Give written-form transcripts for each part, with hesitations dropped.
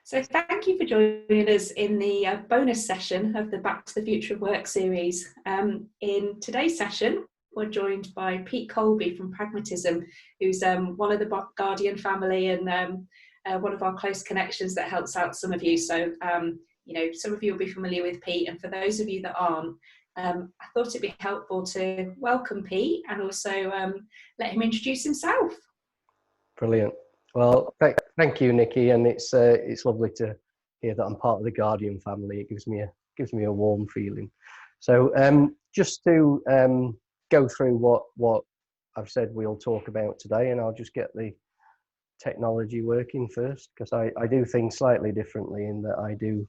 So thank you for joining us in the bonus session of the Back to the Future of Work series. In today's session, we're joined by Pete Colby from Pragmatism, who's one of the Guardian family and one of our close connections that helps out some of you. So, some of you will be familiar with Pete, and for those of you that aren't, I thought it'd be helpful to welcome Pete and also let him introduce himself. Brilliant. Well, thank you, Nickie, and it's lovely to hear that I'm part of the Guardian family. It gives me a warm feeling. So just to go through what I've said we'll talk about today, and I'll just get the technology working first, because I do things slightly differently in that I do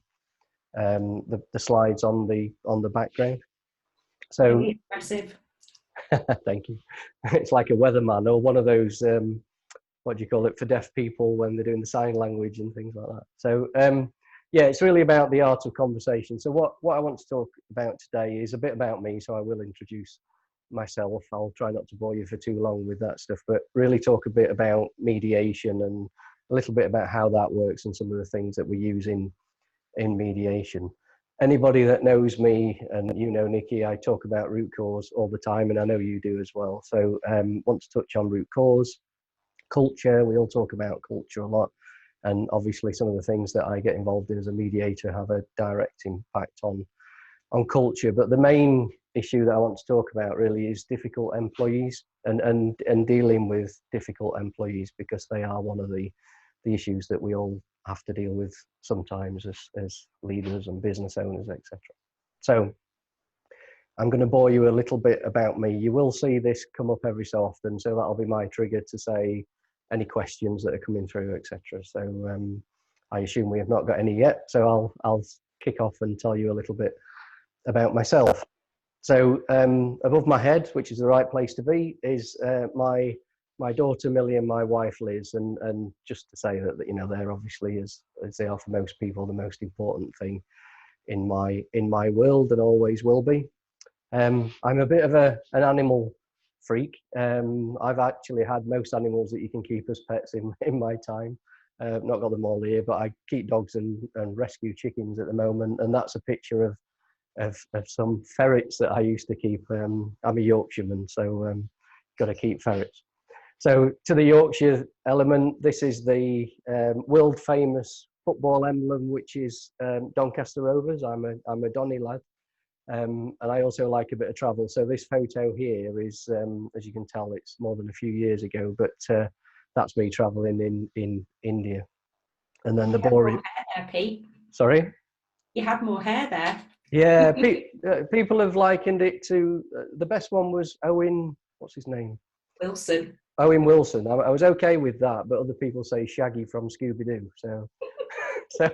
the slides on the background. So Really impressive. Thank you. It's like a weatherman or one of those. What do you call it for deaf people when they're doing the sign language and things like that. So yeah, it's really about the art of conversation. So what I want to talk about today is a bit about me. So I will introduce myself. I'll try not to bore you for too long with that stuff, but really talk a bit about mediation and a little bit about how that works and some of the things that we use in mediation. Anybody that knows me, and you know, Nickie, I talk about root cause all the time, and I know you do as well. So want to touch on root cause. Culture, we all talk about culture a lot, and obviously some of the things that I get involved in as a mediator have a direct impact on culture. But the main issue that I want to talk about really is difficult employees and dealing with difficult employees, because they are one of the issues that we all have to deal with sometimes as leaders and business owners, etc. So I'm going to bore you a little bit about me. You will see this come up every so often, so that'll be my trigger to say any questions that are coming through, etc. So I assume we have not got any yet, so I'll kick off and tell you a little bit about myself. So above my head, which is the right place to be, is my daughter Millie and my wife Liz, and just to say that they're obviously, as they are for most people, the most important thing in my world and always will be. I'm a bit of an animal freak. I've actually had most animals that you can keep as pets in my time. Not got them all here, but I keep dogs and rescue chickens at the moment, and that's a picture of some ferrets that I used to keep. I'm a Yorkshireman, so got to keep ferrets. So to the Yorkshire element, this is the world famous football emblem, which is Doncaster Rovers. I'm a Donny lad. And I also like a bit of travel. So this photo here is, as you can tell, it's more than a few years ago, but that's me traveling in India. And then the boring... More hair there, Pete. Sorry? You had more hair there. Yeah, people have likened it to, the best one was Owen, what's his name? Wilson. Owen Wilson. I was okay with that, but other people say Shaggy from Scooby-Doo. So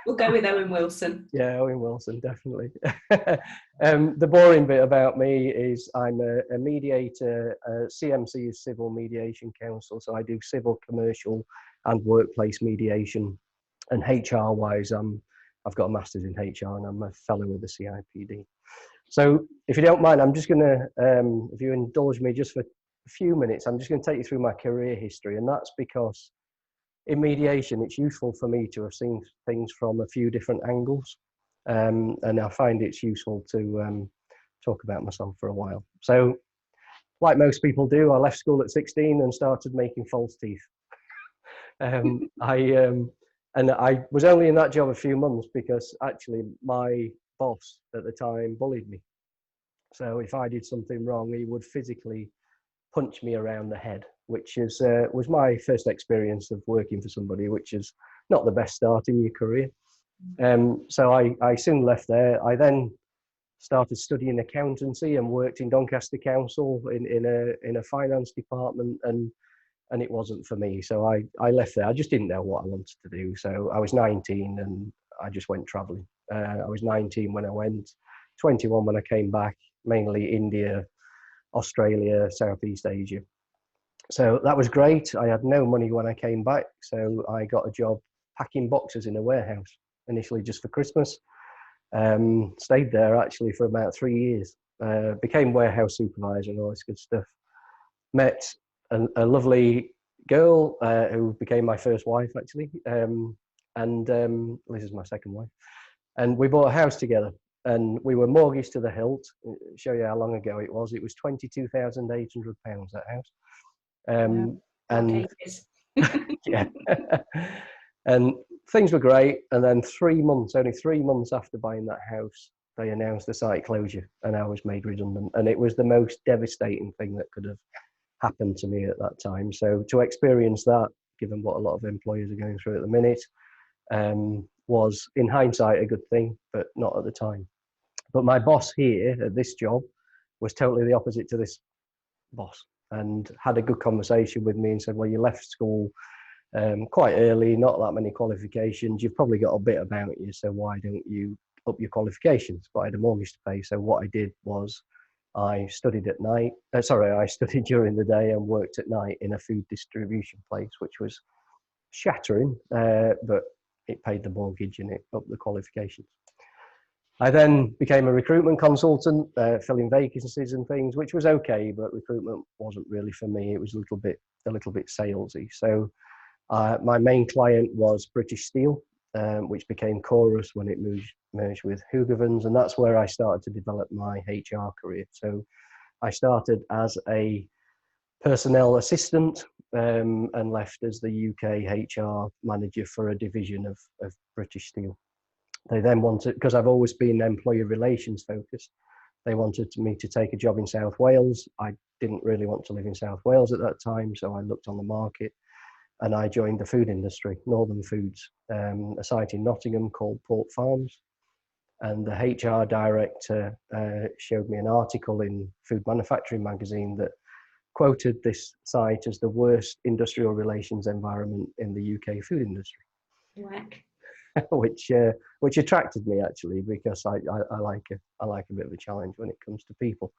We'll go with Owen Wilson. Yeah, Owen Wilson, definitely. The boring bit about me is I'm a mediator. CMC is Civil Mediation Council, so I do civil, commercial, and workplace mediation. And HR-wise, I've got a master's in HR, and I'm a fellow with the CIPD. So, if you don't mind, I'm just going to, if you indulge me just for a few minutes, I'm just going to take you through my career history, and that's because in mediation, it's useful for me to have seen things from a few different angles, and I find it's useful to talk about myself for a while. So, like most people do, I left school at 16 and started making false teeth. I was only in that job a few months because actually my boss at the time bullied me. So if I did something wrong, he would physically punch me around the head, which is was my first experience of working for somebody, which is not the best start in your career. So I soon left there. I then started studying accountancy and worked in Doncaster Council in a finance department, and it wasn't for me. So I left there. I just didn't know what I wanted to do. So I was 19 and I just went traveling. I was 19 when I went, 21 when I came back, mainly India, Australia, Southeast Asia. So that was great. I had no money when I came back, so I got a job packing boxes in a warehouse, initially just for Christmas. Stayed there actually for about 3 years. Became warehouse supervisor and all this good stuff. Met a lovely girl who became my first wife actually. and this is my second wife, and we bought a house together, and we were mortgaged to the hilt. Show you how long ago it was. It was £22,800, that house. And yeah, and things were great. And then only 3 months after buying that house, they announced the site closure, and I was made redundant. And it was the most devastating thing that could have happened to me at that time. So to experience that, given what a lot of employers are going through at the minute, was in hindsight a good thing, but not at the time. But my boss here at this job was totally the opposite to this boss, and had a good conversation with me and said, well, you left school quite early, not that many qualifications, you've probably got a bit about you, so why don't you up your qualifications? But I had a mortgage to pay, so what I did was I studied at night. I studied during the day and worked at night in a food distribution place, which was shattering, but it paid the mortgage and it upped the qualifications. I then became a recruitment consultant, filling vacancies and things, which was okay, but recruitment wasn't really for me. It was a little bit salesy. So my main client was British Steel, which became Chorus when it merged with Hoogevens, and that's where I started to develop my HR career. So I started as a personnel assistant and left as the UK HR manager for a division of British Steel. They then wanted, because I've always been employee relations focused, they wanted me to take a job in South Wales. I didn't really want to live in South Wales at that time, so I looked on the market and I joined the food industry, Northern Foods, a site in Nottingham called Port Farms. And the HR director showed me an article in Food Manufacturing magazine that quoted this site as the worst industrial relations environment in the UK food industry. Whack. which attracted me actually, because I like a bit of a challenge when it comes to people,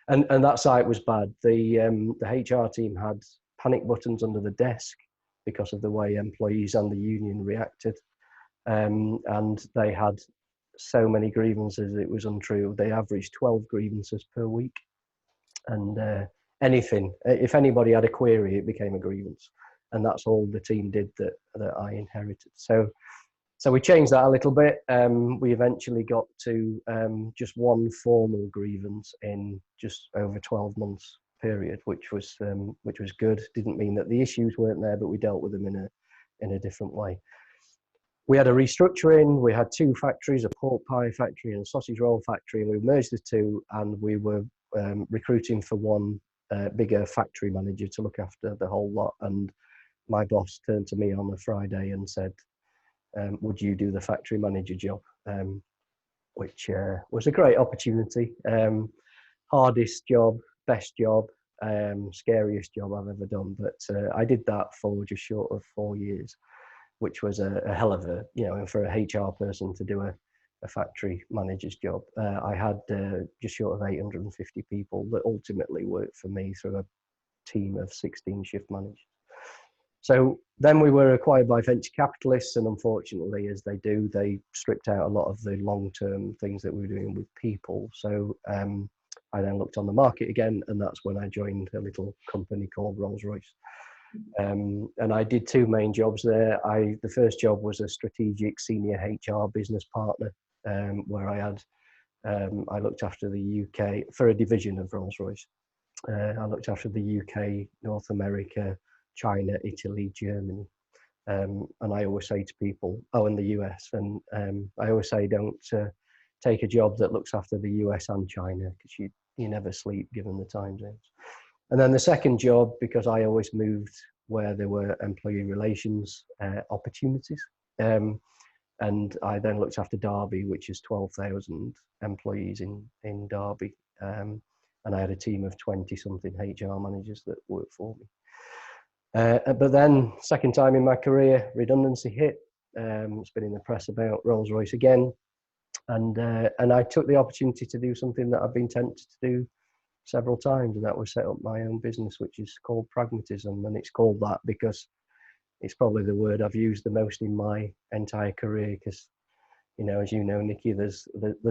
and that site was bad. The HR team had panic buttons under the desk because of the way employees and the union reacted, and they had so many grievances it was untrue. They averaged 12 grievances per week, and if anybody had a query, it became a grievance, and that's all the team did that I inherited. So we changed that a little bit. We eventually got to just one formal grievance in just over 12 months period, which was good. Didn't mean that the issues weren't there, but we dealt with them in a different way. We had a restructuring. We had two factories, a pork pie factory and a sausage roll factory, and we merged the two, and we were recruiting for one bigger factory manager to look after the whole lot. And my boss turned to me on a Friday and said, would you do the factory manager job? Which was a great opportunity. Hardest job, best job, scariest job I've ever done. But I did that for just short of 4 years, which was a hell of a, for a HR person to do a factory manager's job. I had just short of 850 people that ultimately worked for me through a team of 16 shift managers. So then we were acquired by venture capitalists, and unfortunately, as they do, they stripped out a lot of the long-term things that we were doing with people. So I then looked on the market again, and that's when I joined a little company called Rolls-Royce. And I did two main jobs there. The first job was a strategic senior HR business partner, where I looked after the UK for a division of Rolls-Royce. I looked after the UK, North America, China, Italy, Germany. And I always say to people, and the US, and I always say don't take a job that looks after the US and China, because you never sleep given the time zones. And then the second job, because I always moved where there were employee relations opportunities. And I then looked after Derby, which is 12,000 employees in Derby. And I had a team of 20-something HR managers that worked for me. But then, second time in my career, redundancy hit. It's been in the press about Rolls-Royce again. And I took the opportunity to do something that I've been tempted to do several times, and that was set up my own business, which is called Pragmatism. And it's called that because it's probably the word I've used the most in my entire career, because, as you know, Nickie, there's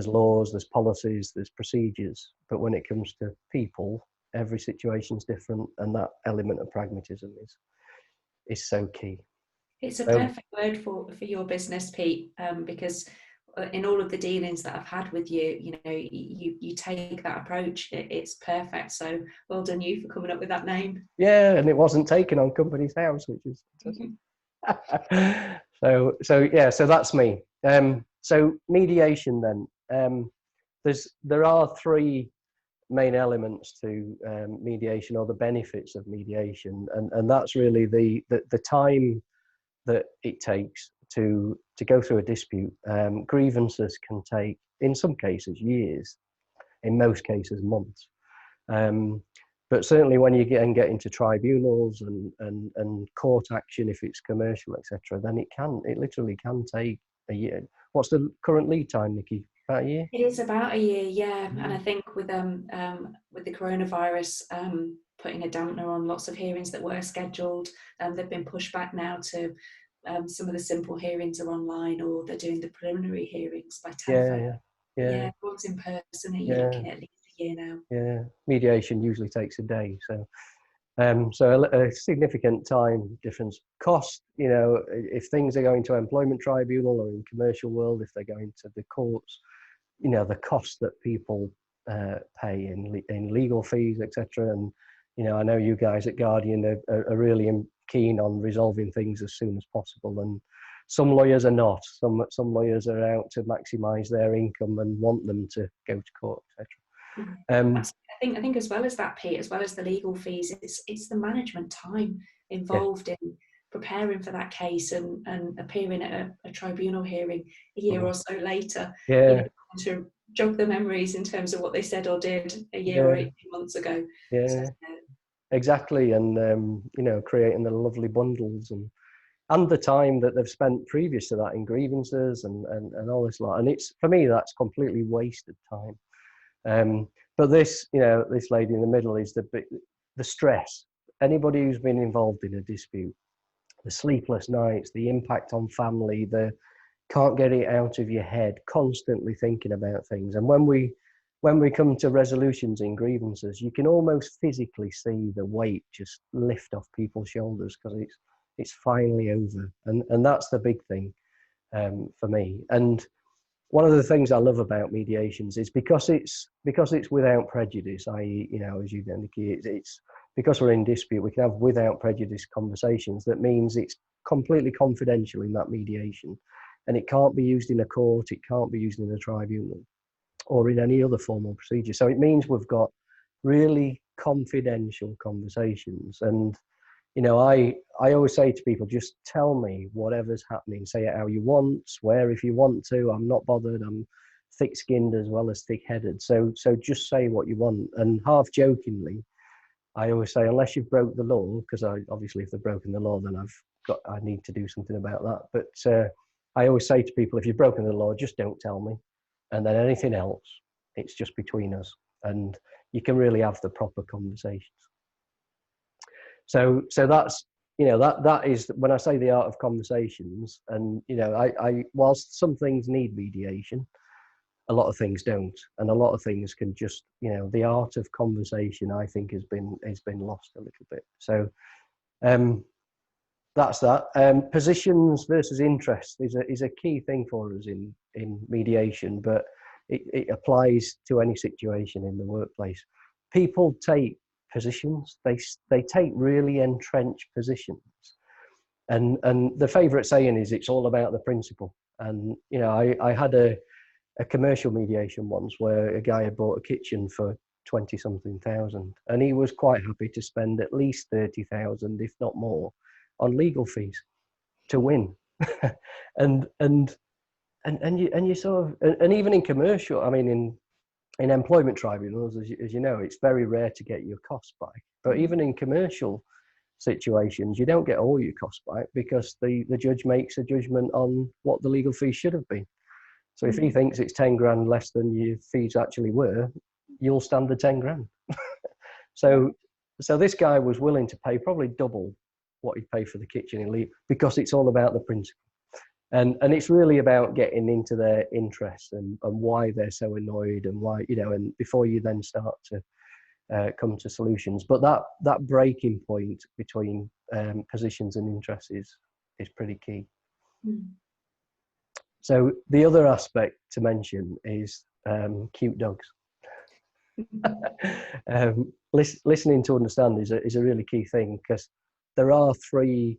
laws, there's policies, there's procedures, but when it comes to people, every situation's different, and that element of pragmatism is so key. It's a So perfect word for your business, Pete, because in all of the dealings that I've had with you, you take that approach. It's perfect. So well done you for coming up with that name. yeah, and it wasn't taken on Company's House, which is fantastic. So that's me. So mediation then. There are three main elements to mediation, or the benefits of mediation, and that's really the time that it takes to go through a dispute. Grievances can take, in some cases, years, in most cases, months. But certainly when you get into tribunals and court action, if it's commercial, etc., then it literally can take a year. What's the current lead time, Nickie? About a year? It is about a year, yeah. And I think with the coronavirus putting a dampener on lots of hearings that were scheduled, they've been pushed back now to some of the simple hearings are online, or they're doing the preliminary hearings by telephone. Yeah, everyone's in person, and you're looking at least a year now. Yeah, mediation usually takes a day, so a significant time difference. Cost, if things are going to employment tribunal, or in commercial world, if they're going to the courts, the cost that people pay in legal fees, etc. And I know you guys at Guardian are really keen on resolving things as soon as possible, and some lawyers are not. Some lawyers are out to maximise their income and want them to go to court, etc. I think as well as that, Pete, as well as the legal fees, it's the management time involved in preparing for that case and appearing at a tribunal hearing a year or so later. To jog the memories in terms of what they said or did a year or 18 months ago. Exactly. And creating the lovely bundles and the time that they've spent previous to that in grievances and all this lot. And it's, for me, that's completely wasted time. But this lady in the middle is the stress. Anybody who's been involved in a dispute, the sleepless nights, the impact on family, the can't get it out of your head, constantly thinking about things. And when we come to resolutions in grievances, you can almost physically see the weight just lift off people's shoulders, because it's finally over. And that's the big thing for me. And one of the things I love about mediations is because it's without prejudice, i.e., as you know, Nickie, it's because we're in dispute, we can have without prejudice conversations. That means it's completely confidential in that mediation, and it can't be used in a court, it can't be used in a tribunal, or in any other formal procedure. So it means we've got really confidential conversations. And I always say to people, just tell me whatever's happening. Say it how you want, swear if you want to. I'm not bothered. I'm thick-skinned as well as thick-headed. So just say what you want. And half jokingly, I always say, unless you've broke the law, because obviously if they've broken the law, then I need to do something about that. But I always say to people, if you've broken the law, just don't tell me. And then anything else, it's just between us. And you can really have the proper conversations. So that's, that is, when I say the art of conversations, and, I whilst some things need mediation, a lot of things don't. And a lot of things can just, the art of conversation, I think, has been lost a little bit. So that's that. Positions versus interests is a key thing for us in mediation, but it applies to any situation in the workplace. People take positions, they take really entrenched positions, and the favorite saying is, it's all about the principle. And I had a commercial mediation once where a guy had bought a kitchen for 20 something thousand, and he was quite happy to spend at least 30,000, if not more, on legal fees to win. and you sort of, and even in commercial, I mean, in employment tribunals, as you know, it's very rare to get your costs back. But even in commercial situations, you don't get all your costs back, because the judge makes a judgment on what the legal fees should have been. So if he thinks it's 10 grand less than your fees actually were, you'll stand the 10 grand. So this guy was willing to pay probably double what he'd pay for the kitchen in leave, because it's all about the principle. And it's really about getting into their interests and why they're so annoyed, and why, and before you then start to come to solutions. But that breaking point between positions and interests is pretty key. Mm. So the other aspect to mention is cute dogs. Listening to understand is a really key thing, because there are three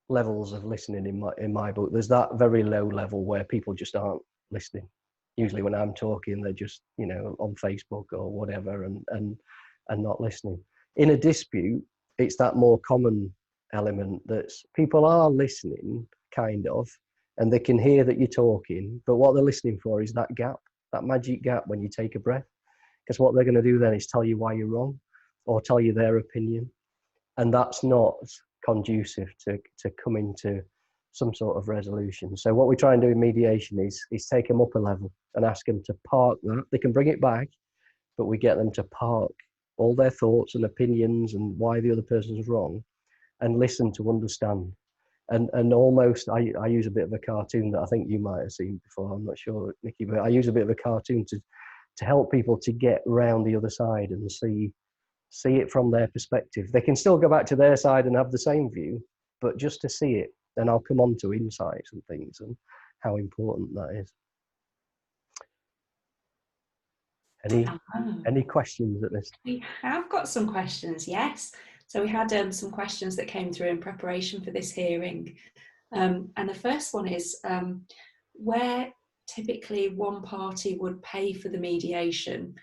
levels of listening in my book. There's that very low level where people just aren't listening. Usually when I'm talking, they're just, you know, on Facebook or whatever, and not listening. In a dispute, it's that more common element that people are listening, kind of, and they can hear that you're talking, but what they're listening for is that gap, that magic gap when you take a breath. Because what they're going to do then is tell you why you're wrong, or tell you their opinion. And that's not conducive to coming to some sort of resolution. So what we try and do in mediation is take them up a level and ask them to park that. They can bring it back, but we get them to park all their thoughts and opinions and why the other person's wrong, and listen to understand. And almost, I use a bit of a cartoon that I think you might have seen before. I'm not sure, Nickie, but I use a bit of a cartoon to help people to get round the other side and see it from their perspective. They can still go back to their side and have the same view, but just to see it. Then I'll come on to insights and things and how important that is. Any questions at this? We have got some questions, yes. So we had some questions that came through in preparation for this hearing. And the first one is, where typically one party would pay for the mediation,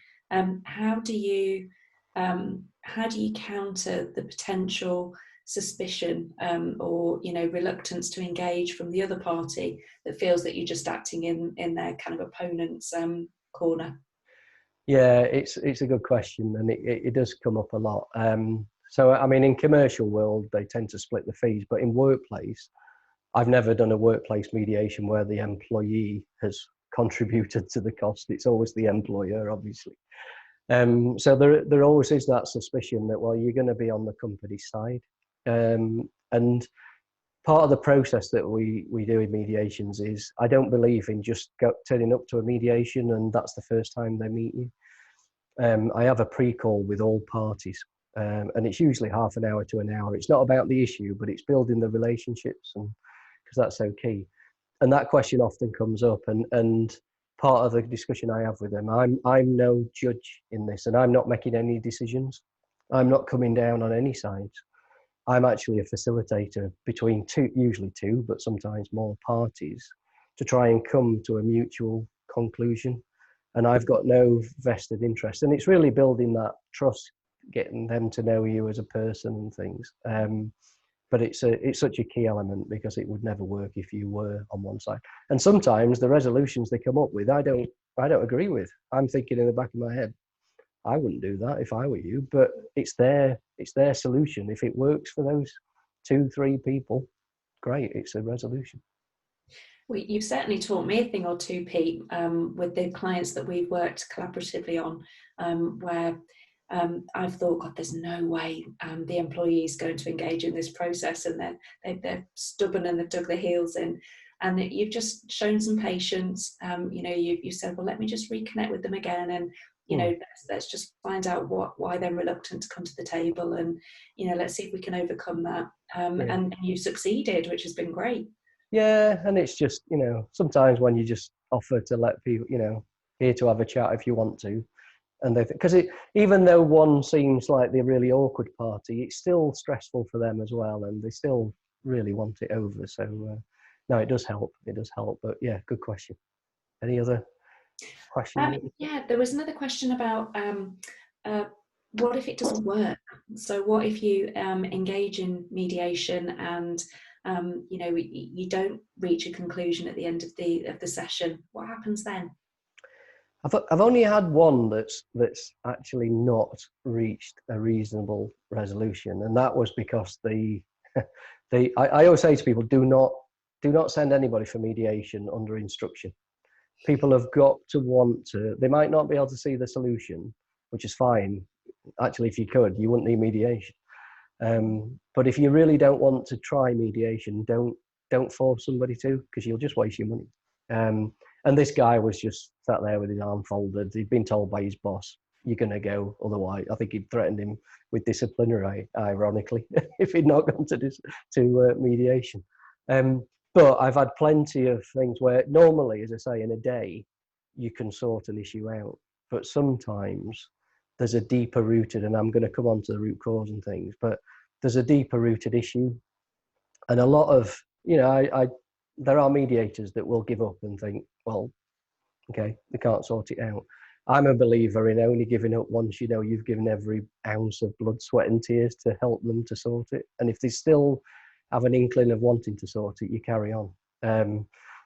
how do you counter the potential suspicion or, you know, reluctance to engage from the other party that feels that you're just acting in their kind of opponent's corner? Yeah, it's a good question, and it does come up a lot. So I mean, in commercial world, they tend to split the fees, but in workplace, I've never done a workplace mediation where the employee has contributed to the cost. It's always the employer, obviously. So there always is that suspicion that, well, you're going to be on the company side. And part of the process that we do in mediations is, I don't believe in just turning up to a mediation and that's the first time they meet you. I have a pre-call with all parties, and it's usually half an hour to an hour. It's not about the issue, but it's building the relationships, and because that's so key. And that question often comes up, and part of the discussion I have with them, I'm no judge in this, and I'm not making any decisions. I'm not coming down on any sides. I'm actually a facilitator between usually two, but sometimes more parties, to try and come to a mutual conclusion. And I've got no vested interest. And it's really building that trust, getting them to know you as a person and things. But it's such a key element, because it would never work if you were on one side. And sometimes the resolutions they come up with, I don't agree with. I'm thinking in the back of my head, I wouldn't do that if I were you, but it's their solution. If it works for those 2-3 people, great, it's a resolution. Well, you've certainly taught me a thing or two, Pete, with the clients that we've worked collaboratively on, where I've thought, God, there's no way the employee is going to engage in this process, and they're stubborn and they've dug their heels in. And you've just shown some patience. You know, you said, well, let me just reconnect with them again, and you know, let's just find out why they're reluctant to come to the table, and you know, let's see if we can overcome that. And you've succeeded, which has been great. Yeah, and it's just, you know, sometimes when you just offer to let people, you know, here to have a chat if you want to, and they, because even though one seems like the really awkward party, it's still stressful for them as well, and they still really want it over. So no, it does help. It does help. But yeah, good question. Any other questions? Yeah, there was another question about what if it doesn't work? So what if you engage in mediation and you know, you don't reach a conclusion at the end of the session? What happens then? I've only had one that's actually not reached a reasonable resolution, and that was because I always say to people, do not send anybody for mediation under instruction. People have got to want to. They might not be able to see the solution, which is fine. Actually, if you could, you wouldn't need mediation. But if you really don't want to try mediation, don't force somebody to, because you'll just waste your money. And this guy was just sat there with his arm folded. He'd been told by his boss, "You're going to go." Otherwise, I think he'd threatened him with disciplinary, ironically, if he'd not gone to mediation. But I've had plenty of things where normally, as I say, in a day, you can sort an issue out. But sometimes there's a deeper rooted, and I'm going to come on to the root cause and things, but there's a deeper rooted issue. And a lot of, there are mediators that will give up and think, well, okay, they can't sort it out. I'm a believer in only giving up once you know you've given every ounce of blood, sweat and tears to help them to sort it. And if they still have an inkling of wanting to sort it, you carry on.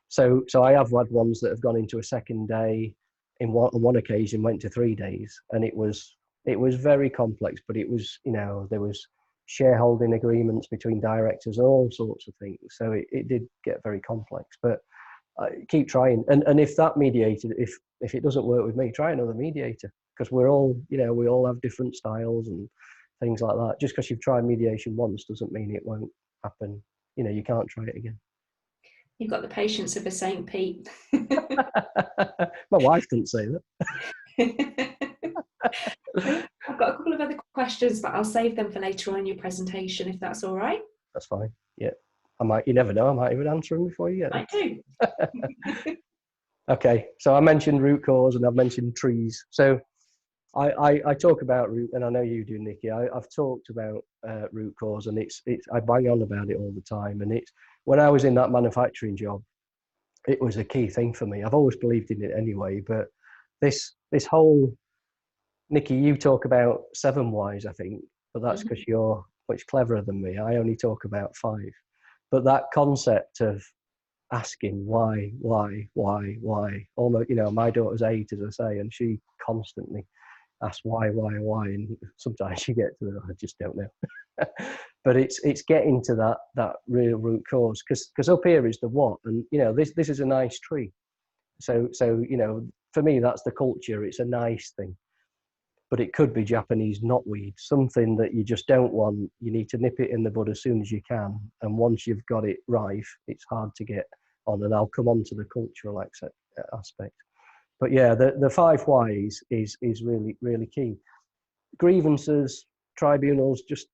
So I have had ones that have gone into a second day. On one occasion went to 3 days, and it was very complex, but it was, there was shareholding agreements between directors and all sorts of things. So it did get very complex, but keep trying. And if that mediator, if it doesn't work with me, try another mediator, because we're all, we all have different styles and things like that. Just because you've tried mediation once doesn't mean it won't happen. You can't try it again. You've got the patience of a Saint Pete. My wife didn't say that. I've got a couple of other questions, but I'll save them for later on in your presentation, if that's all right. That's fine. Yeah. You never know, I might even answer them before you get them. I do. Okay, so I mentioned root cause and I've mentioned trees. So I talk about root, and I know you do, Nickie. I've talked about root cause, and it's I bang on about it all the time. And it's when I was in that manufacturing job, it was a key thing for me. I've always believed in it anyway, but this whole, Nickie, you talk about 7 whys, I think, but that's because you're much cleverer than me. I only talk about 5. But that concept of asking why, almost, my daughter's 8, as I say, and she constantly asks why, and sometimes she gets to I just don't know. But it's getting to that real root cause, because up here is the what, and this is a nice tree. So for me, that's the culture. It's a nice thing. But it could be Japanese knotweed, something that you just don't want. You need to nip it in the bud as soon as you can. And once you've got it rife, it's hard to get on. And I'll come on to the cultural aspect. But yeah, the 5 whys is really, really key. Grievances, tribunals, just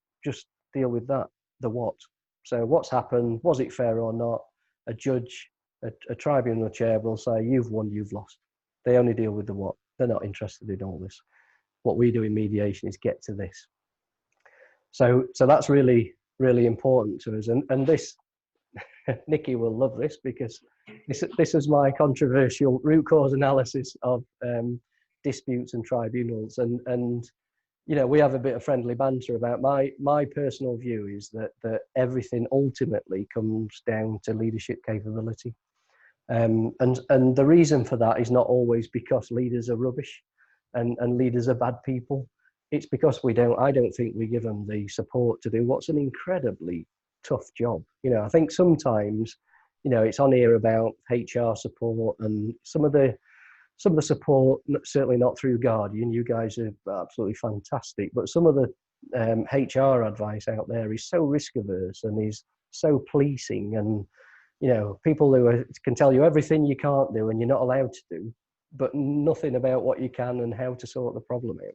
deal with that, the what. So what's happened, was it fair or not? A judge, a tribunal chair will say, you've won, you've lost. They only deal with the what. They're not interested in all this. What we do in mediation is get to this. So that's really, really important to us. And this, Nickie will love this, because this is my controversial root cause analysis of disputes and tribunals. And we have a bit of friendly banter about my personal view is that everything ultimately comes down to leadership capability. And the reason for that is not always because leaders are rubbish and leaders are bad people. It's because I don't think we give them the support to do what's an incredibly tough job. I think sometimes, it's on here about HR support and some of the support, certainly not through Guardian. You guys are absolutely fantastic, but some of the HR advice out there is so risk averse and is so policing, and people who can tell you everything you can't do and you're not allowed to do, but nothing about what you can and how to sort the problem out.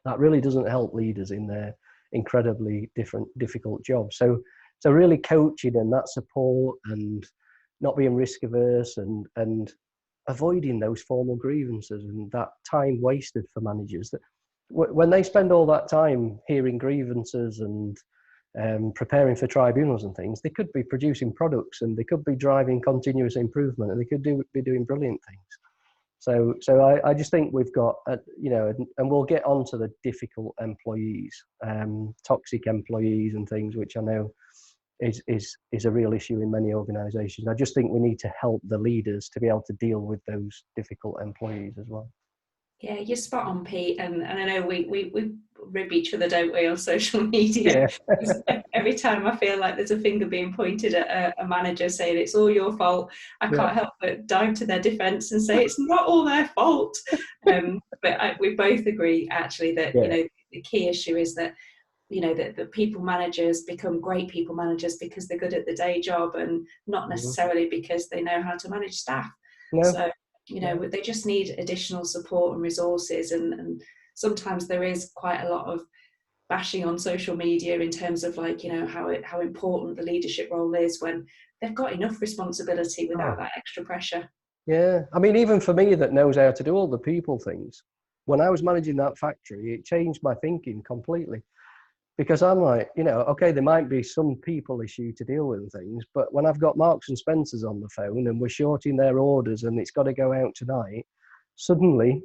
That really doesn't help leaders in their incredibly difficult jobs. So really coaching and that support and not being risk averse and avoiding those formal grievances and that time wasted for managers, that when they spend all that time hearing grievances and preparing for tribunals and things, they could be producing products and they could be driving continuous improvement and they could be doing brilliant things. So I just think we've got, and we'll get on to the difficult employees, toxic employees and things, which I know is a real issue in many organisations. I just think we need to help the leaders to be able to deal with those difficult employees as well. Yeah, you're spot on, Pete. And I know we rib each other, don't we, on social media? Yeah. Every time I feel like there's a finger being pointed at a manager saying it's all your fault, I can't help but dive to their defence and say it's not all their fault. But we both agree, actually, that the key issue is that that the people managers become great people managers because they're good at the day job and not necessarily because they know how to manage staff. No. So they just need additional support and resources, and sometimes there is quite a lot of bashing on social media in terms of like, you know, how important the leadership role is when they've got enough responsibility without that extra pressure. Yeah, I mean, even for me that knows how to do all the people things, when I was managing that factory, it changed my thinking completely. Because I'm like, you know, okay, there might be some people issue to deal with and things, but when I've got Marks and Spencers on the phone and we're shorting their orders and it's got to go out tonight, suddenly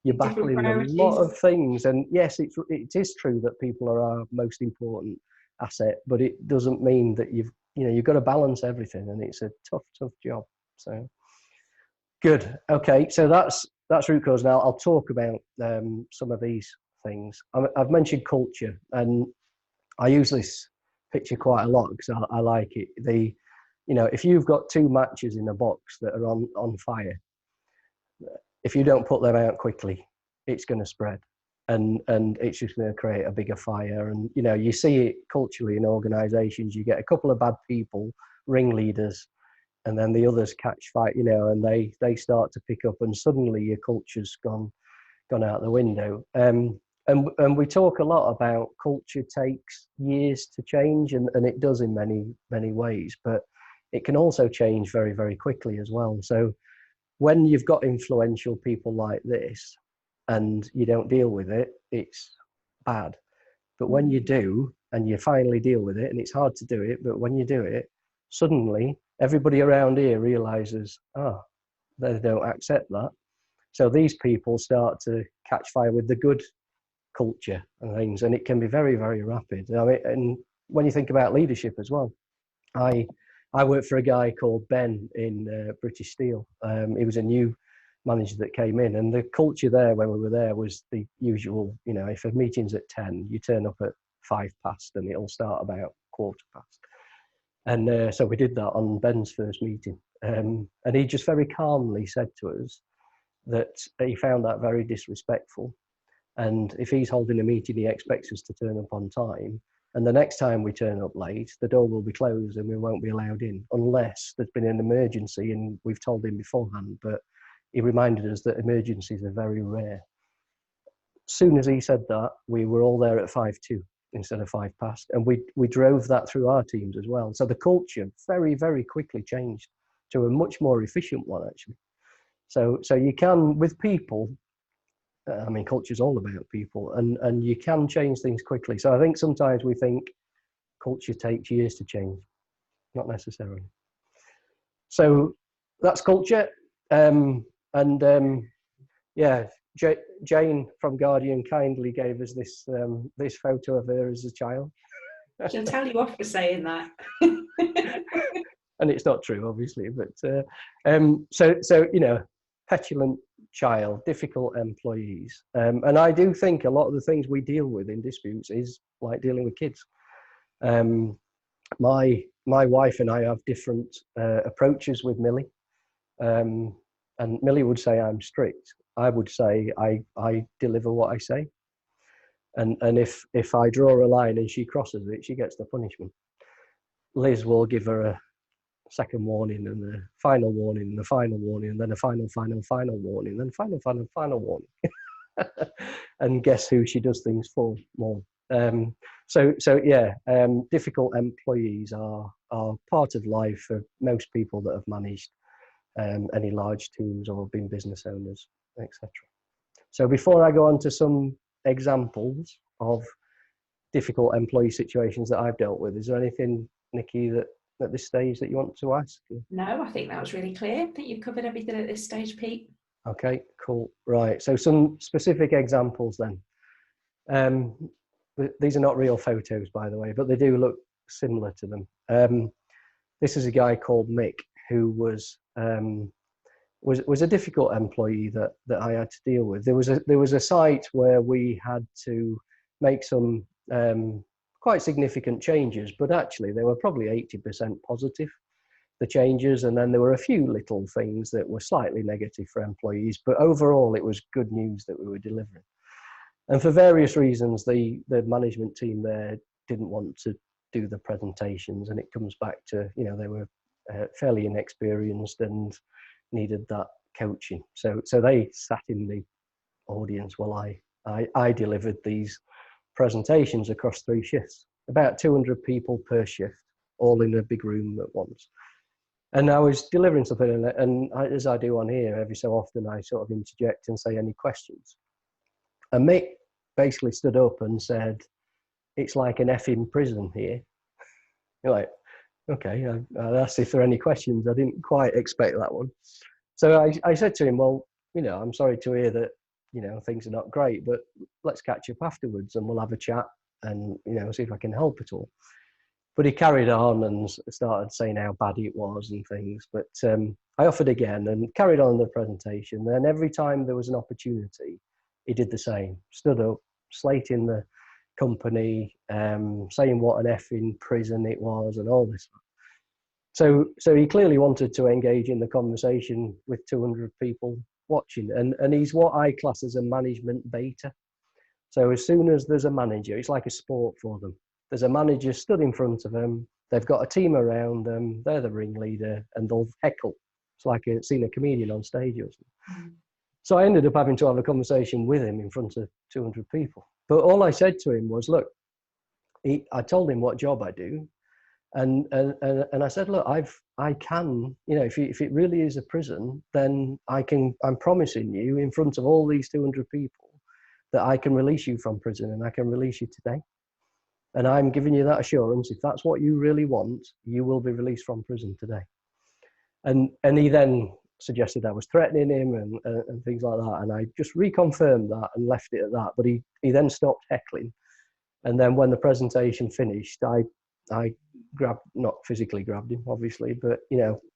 you're Different battling a lot priorities. of things. And yes, it is true that people are our most important asset, but it doesn't mean that you've got to balance everything, and it's a tough job. So good. Okay, so that's root cause. Now I'll talk about some of these things. I've mentioned culture, and I use this picture quite a lot because I like it. If you've got two matches in a box that are on fire, if you don't put them out quickly, it's going to spread, and it's just going to create a bigger fire. And you see it culturally in organisations. You get a couple of bad people, ringleaders, and then the others catch fight, and they start to pick up, and suddenly your culture's gone out the window. And we talk a lot about culture takes years to change, and it does in many ways, but it can also change very, very quickly as well. So when you've got influential people like this and you don't deal with it, it's bad. But when you do, and you finally deal with it, and it's hard to do it, but when you do it, suddenly everybody around here realizes, they don't accept that. So these people start to catch fire with the good culture and things, and it can be very, very rapid. I mean, and when you think about leadership as well, I worked for a guy called Ben in British Steel. He was a new manager that came in, and the culture there when we were there was the usual. If a meeting's at 10, you turn up at 5 past, and it'll start about 1/4 past. And so we did that on Ben's first meeting, and he just very calmly said to us that he found that very disrespectful. And if he's holding a meeting, he expects us to turn up on time. And the next time we turn up late, the door will be closed and we won't be allowed in unless there's been an emergency and we've told him beforehand. But he reminded us that emergencies are very rare. As soon as he said that, we were all there at 5:02 instead of 5 past. And we drove that through our teams as well. So the culture very, very quickly changed to a much more efficient one, actually. So you can, with people, I mean, culture is all about people, and you can change things quickly. So I think sometimes we think culture takes years to change, not necessarily. So that's culture. Yeah, Jane from Guardian kindly gave us this photo of her as a child. She'll tell you off for saying that. And it's not true, obviously, but petulant child, difficult employees, and I do think a lot of the things we deal with in disputes is like dealing with kids. My wife and I have different approaches with Millie, and Millie would say I'm strict. I would say I deliver what I say, and if I draw a line and she crosses it, she gets the punishment. Liz will give her a second warning, and the final warning, and the final warning, and then a final warning, then final warning. And guess who she does things for more? Difficult employees are part of life for most people that have managed any large teams or been business owners, etc. So before I go on to some examples of difficult employee situations that I've dealt with, is there anything, Nickie, that at this stage that you want to ask? No, I think that was really clear. I think you've covered everything at this stage, Pete. Okay, cool. Right, so some specific examples then. These are not real photos, by the way, but they do look similar to them. This is a guy called Mick who was a difficult employee that I had to deal with. There was a site where we had to make some quite significant changes, but actually they were probably 80% positive, the changes, and then there were a few little things that were slightly negative for employees, but overall it was good news that we were delivering. And for various reasons, the management team there didn't want to do the presentations, and it comes back to, they were fairly inexperienced and needed that coaching. So they sat in the audience while I delivered these presentations across 3 shifts, about 200 people per shift, all in a big room at once. And I was delivering something, as I do on here, every so often I sort of interject and say, any questions? And Mick basically stood up and said, it's like an effing prison here. You're like, okay, I asked if there are any questions. I didn't quite expect that one. So I said to him, well, I'm sorry to hear that, things are not great, but let's catch up afterwards and we'll have a chat and, see if I can help at all. But he carried on and started saying how bad it was and things. But I offered again and carried on the presentation. Then every time there was an opportunity, he did the same. Stood up, slating the company, saying what an effing prison it was and all this. So he clearly wanted to engage in the conversation with 200 people watching. And he's what I class as a management beta. So as soon as there's a manager, it's like a sport for them. There's a manager stood in front of them. They've got a team around them. They're the ringleader, and they'll heckle. It's like seeing a comedian on stage or something. Mm. So I ended up having to have a conversation with him in front of 200 people. But all I said to him was, look, I told him what job I do. And I said, look, I can, if it really is a prison, then I'm promising you in front of all these 200 people that I can release you from prison and I can release you today. And I'm giving you that assurance. If that's what you really want, you will be released from prison today. And he then suggested I was threatening him and things like that. And I just reconfirmed that and left it at that. But he then stopped heckling. And then when the presentation finished, I grabbed, not physically grabbed him, obviously, but,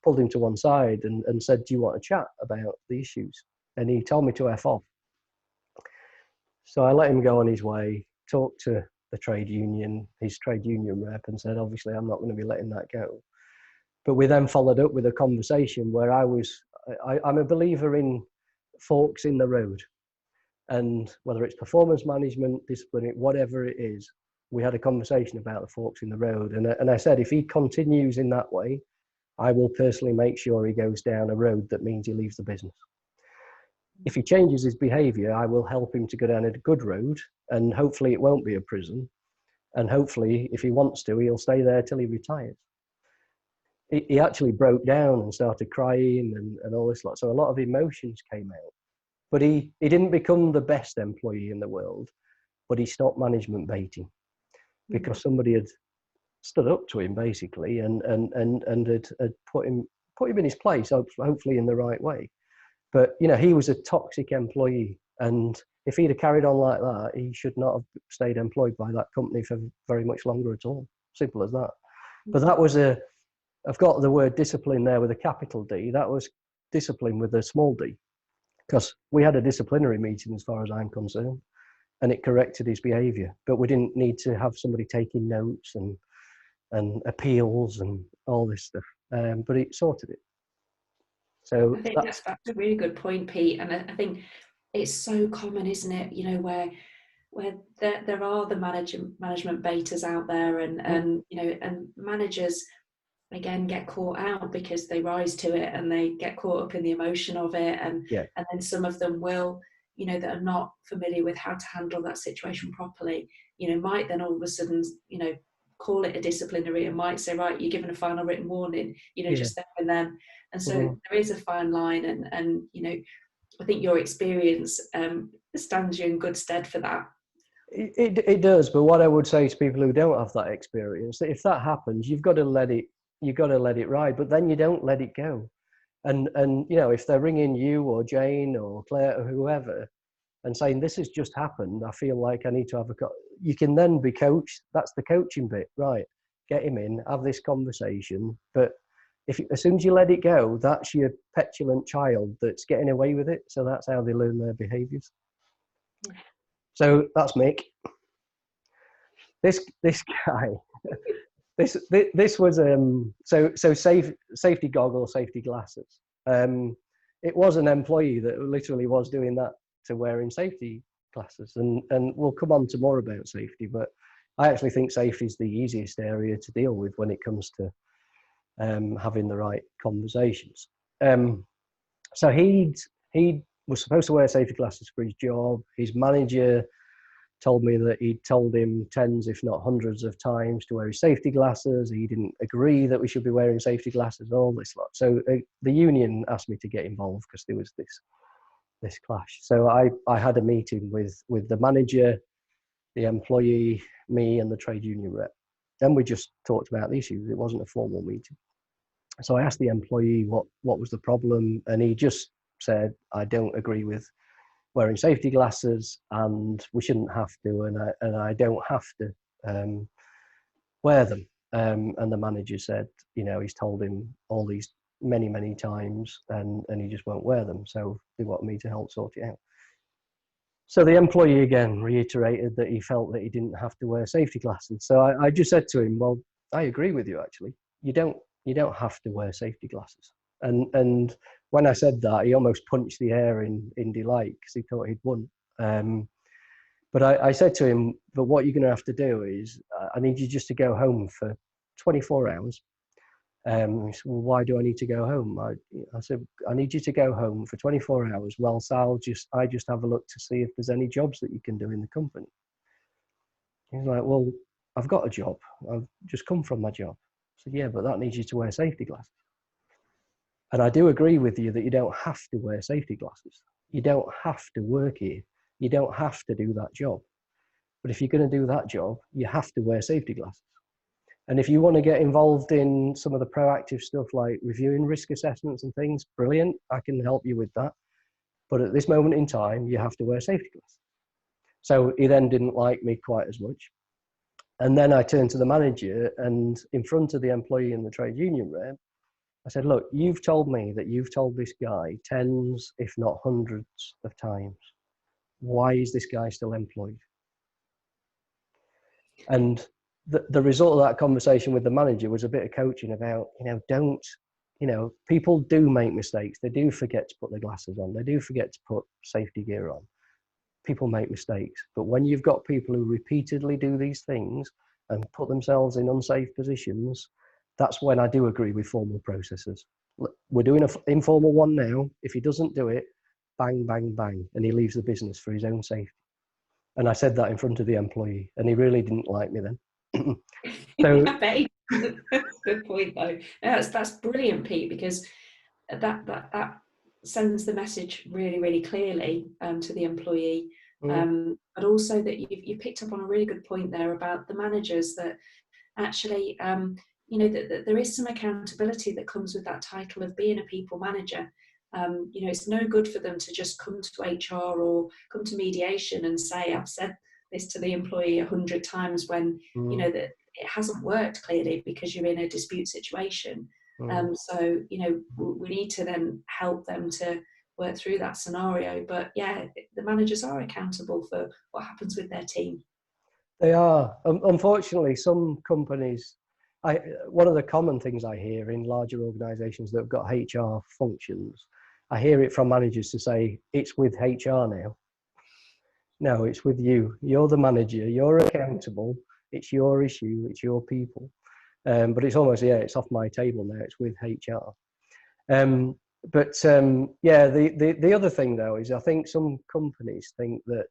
pulled him to one side and said, do you want to chat about the issues? And he told me to F off. So I let him go on his way, talked to the trade union, his trade union rep, and said, obviously, I'm not going to be letting that go. But we then followed up with a conversation where I'm a believer in forks in the road. And whether it's performance management, discipline, whatever it is, we had a conversation about the forks in the road. And I said, if he continues in that way, I will personally make sure he goes down a road that means he leaves the business. If he changes his behavior, I will help him to go down a good road, and hopefully it won't be a prison. And hopefully, if he wants to, he'll stay there till he retires. He actually broke down and started crying and all this lot. So a lot of emotions came out. But he didn't become the best employee in the world, but he stopped management baiting because somebody had stood up to him basically and had put him in his place, hopefully in the right way. But he was a toxic employee, and if he'd have carried on like that, he should not have stayed employed by that company for very much longer at all. Simple as that. But that was I've got the word discipline there with a capital D. That was discipline with a small d, because we had a disciplinary meeting as far as I'm concerned, and it corrected his behaviour. But we didn't need to have somebody taking notes and appeals and all this stuff. But it sorted it. So I think that's a really good point, Pete. And I think it's so common, isn't it? Where there are the management betas out there, and managers again get caught out because they rise to it and they get caught up in the emotion of it, and then some of them will, that are not familiar with how to handle that situation properly, might then all of a sudden, call it a disciplinary and might say, right, you're given a final written warning, just there and then. And so there is a fine line, and I think your experience stands you in good stead for that. It does, but what I would say to people who don't have that experience, that if that happens, you've got to let it ride, but then you don't let it go. And if they're ringing you or Jane or Claire or whoever and saying, this has just happened, I feel like I need to have you can then be coached. That's the coaching bit, right? Get him in, have this conversation. But as soon as you let it go, that's your petulant child that's getting away with it. So that's how they learn their behaviours. Yeah. So that's Mick. This guy, this was so safety goggles, safety glasses. It was an employee that literally was doing that to wearing safety glasses, and we'll come on to more about safety. But I actually think safety is the easiest area to deal with when it comes to having the right conversations. So he was supposed to wear safety glasses for his job. His manager told me that he'd told him tens, if not hundreds of times to wear his safety glasses. He didn't agree that we should be wearing safety glasses, all this lot. So the union asked me to get involved because there was this clash. So I had a meeting with the manager, the employee, me, and the trade union rep. And we just talked about the issues. It wasn't a formal meeting. So I asked the employee what was the problem, and he just said, I don't agree with wearing safety glasses, and we shouldn't have to, and I don't have to wear them. And the manager said, he's told him all these many times, and he just won't wear them. So they want me to help sort it out. So the employee again reiterated that he felt that he didn't have to wear safety glasses. So I just said to him, well, I agree with you, actually. You don't have to wear safety glasses. And when I said that, he almost punched the air in delight because he thought he'd won. But I said to him, but what you're going to have to do is, I need you just to go home for 24 hours. He said, well, why do I need to go home? I said, I need you to go home for 24 hours whilst I just have a look to see if there's any jobs that you can do in the company. He's like, well, I've got a job. I've just come from my job. I said, yeah, but that needs you to wear safety glasses. And I do agree with you that you don't have to wear safety glasses. You don't have to work here. You don't have to do that job. But if you're going to do that job, you have to wear safety glasses. And if you want to get involved in some of the proactive stuff like reviewing risk assessments and things, brilliant, I can help you with that. But at this moment in time, you have to wear safety glasses. So he then didn't like me quite as much. And then I turned to the manager, and in front of the employee and the trade union rep, I said, look, you've told me that you've told this guy tens, if not hundreds of times. Why is this guy still employed? And the result of that conversation with the manager was a bit of coaching about, people do make mistakes. They do forget to put their glasses on. They do forget to put safety gear on. People make mistakes. But when you've got people who repeatedly do these things and put themselves in unsafe positions, that's when I do agree with formal processes. We're doing an informal one now. If he doesn't do it, bang, bang, bang, and he leaves the business for his own safety. And I said that in front of the employee, and he really didn't like me then. So that's a good point, though. That's brilliant, Pete, because that sends the message really clearly to the employee. But also that you picked up on a really good point there about the managers, that actually that there is some accountability that comes with that title of being a people manager. It's no good for them to just come to HR or come to mediation and say, I've said this to the employee 100 times when that it hasn't worked clearly because you're in a dispute situation. So we need to then help them to work through that scenario. But yeah, the managers are accountable for what happens with their team. They are. Unfortunately, some companies, one of the common things I hear in larger organisations that have got HR functions, I hear it from managers to say, it's with HR now. No, it's with you. You're the manager. You're accountable. It's your issue. It's your people. But it's almost, it's off my table now. It's with HR. The other thing, though, is I think some companies think that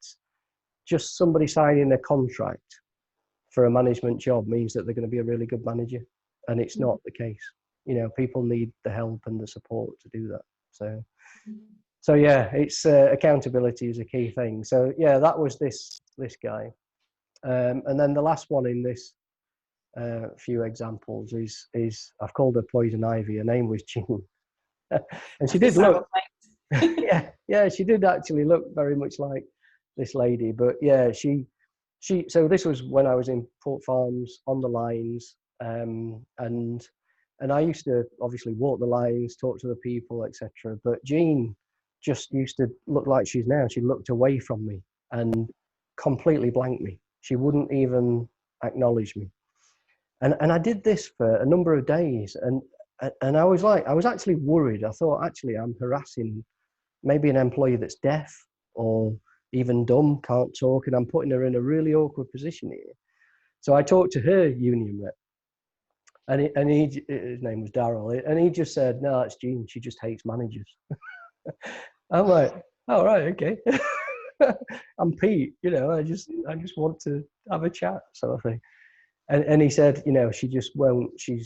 just somebody signing a contract for a management job means that they're going to be a really good manager. And it's not the case. People need the help and the support to do that. So yeah, it's accountability is a key thing. So yeah, that was this guy. And then the last one in this few examples is I've called her Poison Ivy. Her name was Jean. And she did look, she did actually look very much like this lady. But yeah, so this was when I was in Port Farms on the lines, and I used to obviously walk the lines, talk to the people, etc. But Jean just used to look like she's now. She looked away from me and completely blanked me. She wouldn't even acknowledge me. And I did this for a number of days, and I was actually worried. I thought, actually, I'm harassing maybe an employee that's deaf or even dumb, can't talk, and I'm putting her in a really awkward position here. So I talked to her union rep, and his name was Daryl, and he just said, no, that's Jean. She just hates managers. I'm like, oh, right, okay. I'm Pete, you know, I just want to have a chat, sort of thing. And he said, you know, she just won't, she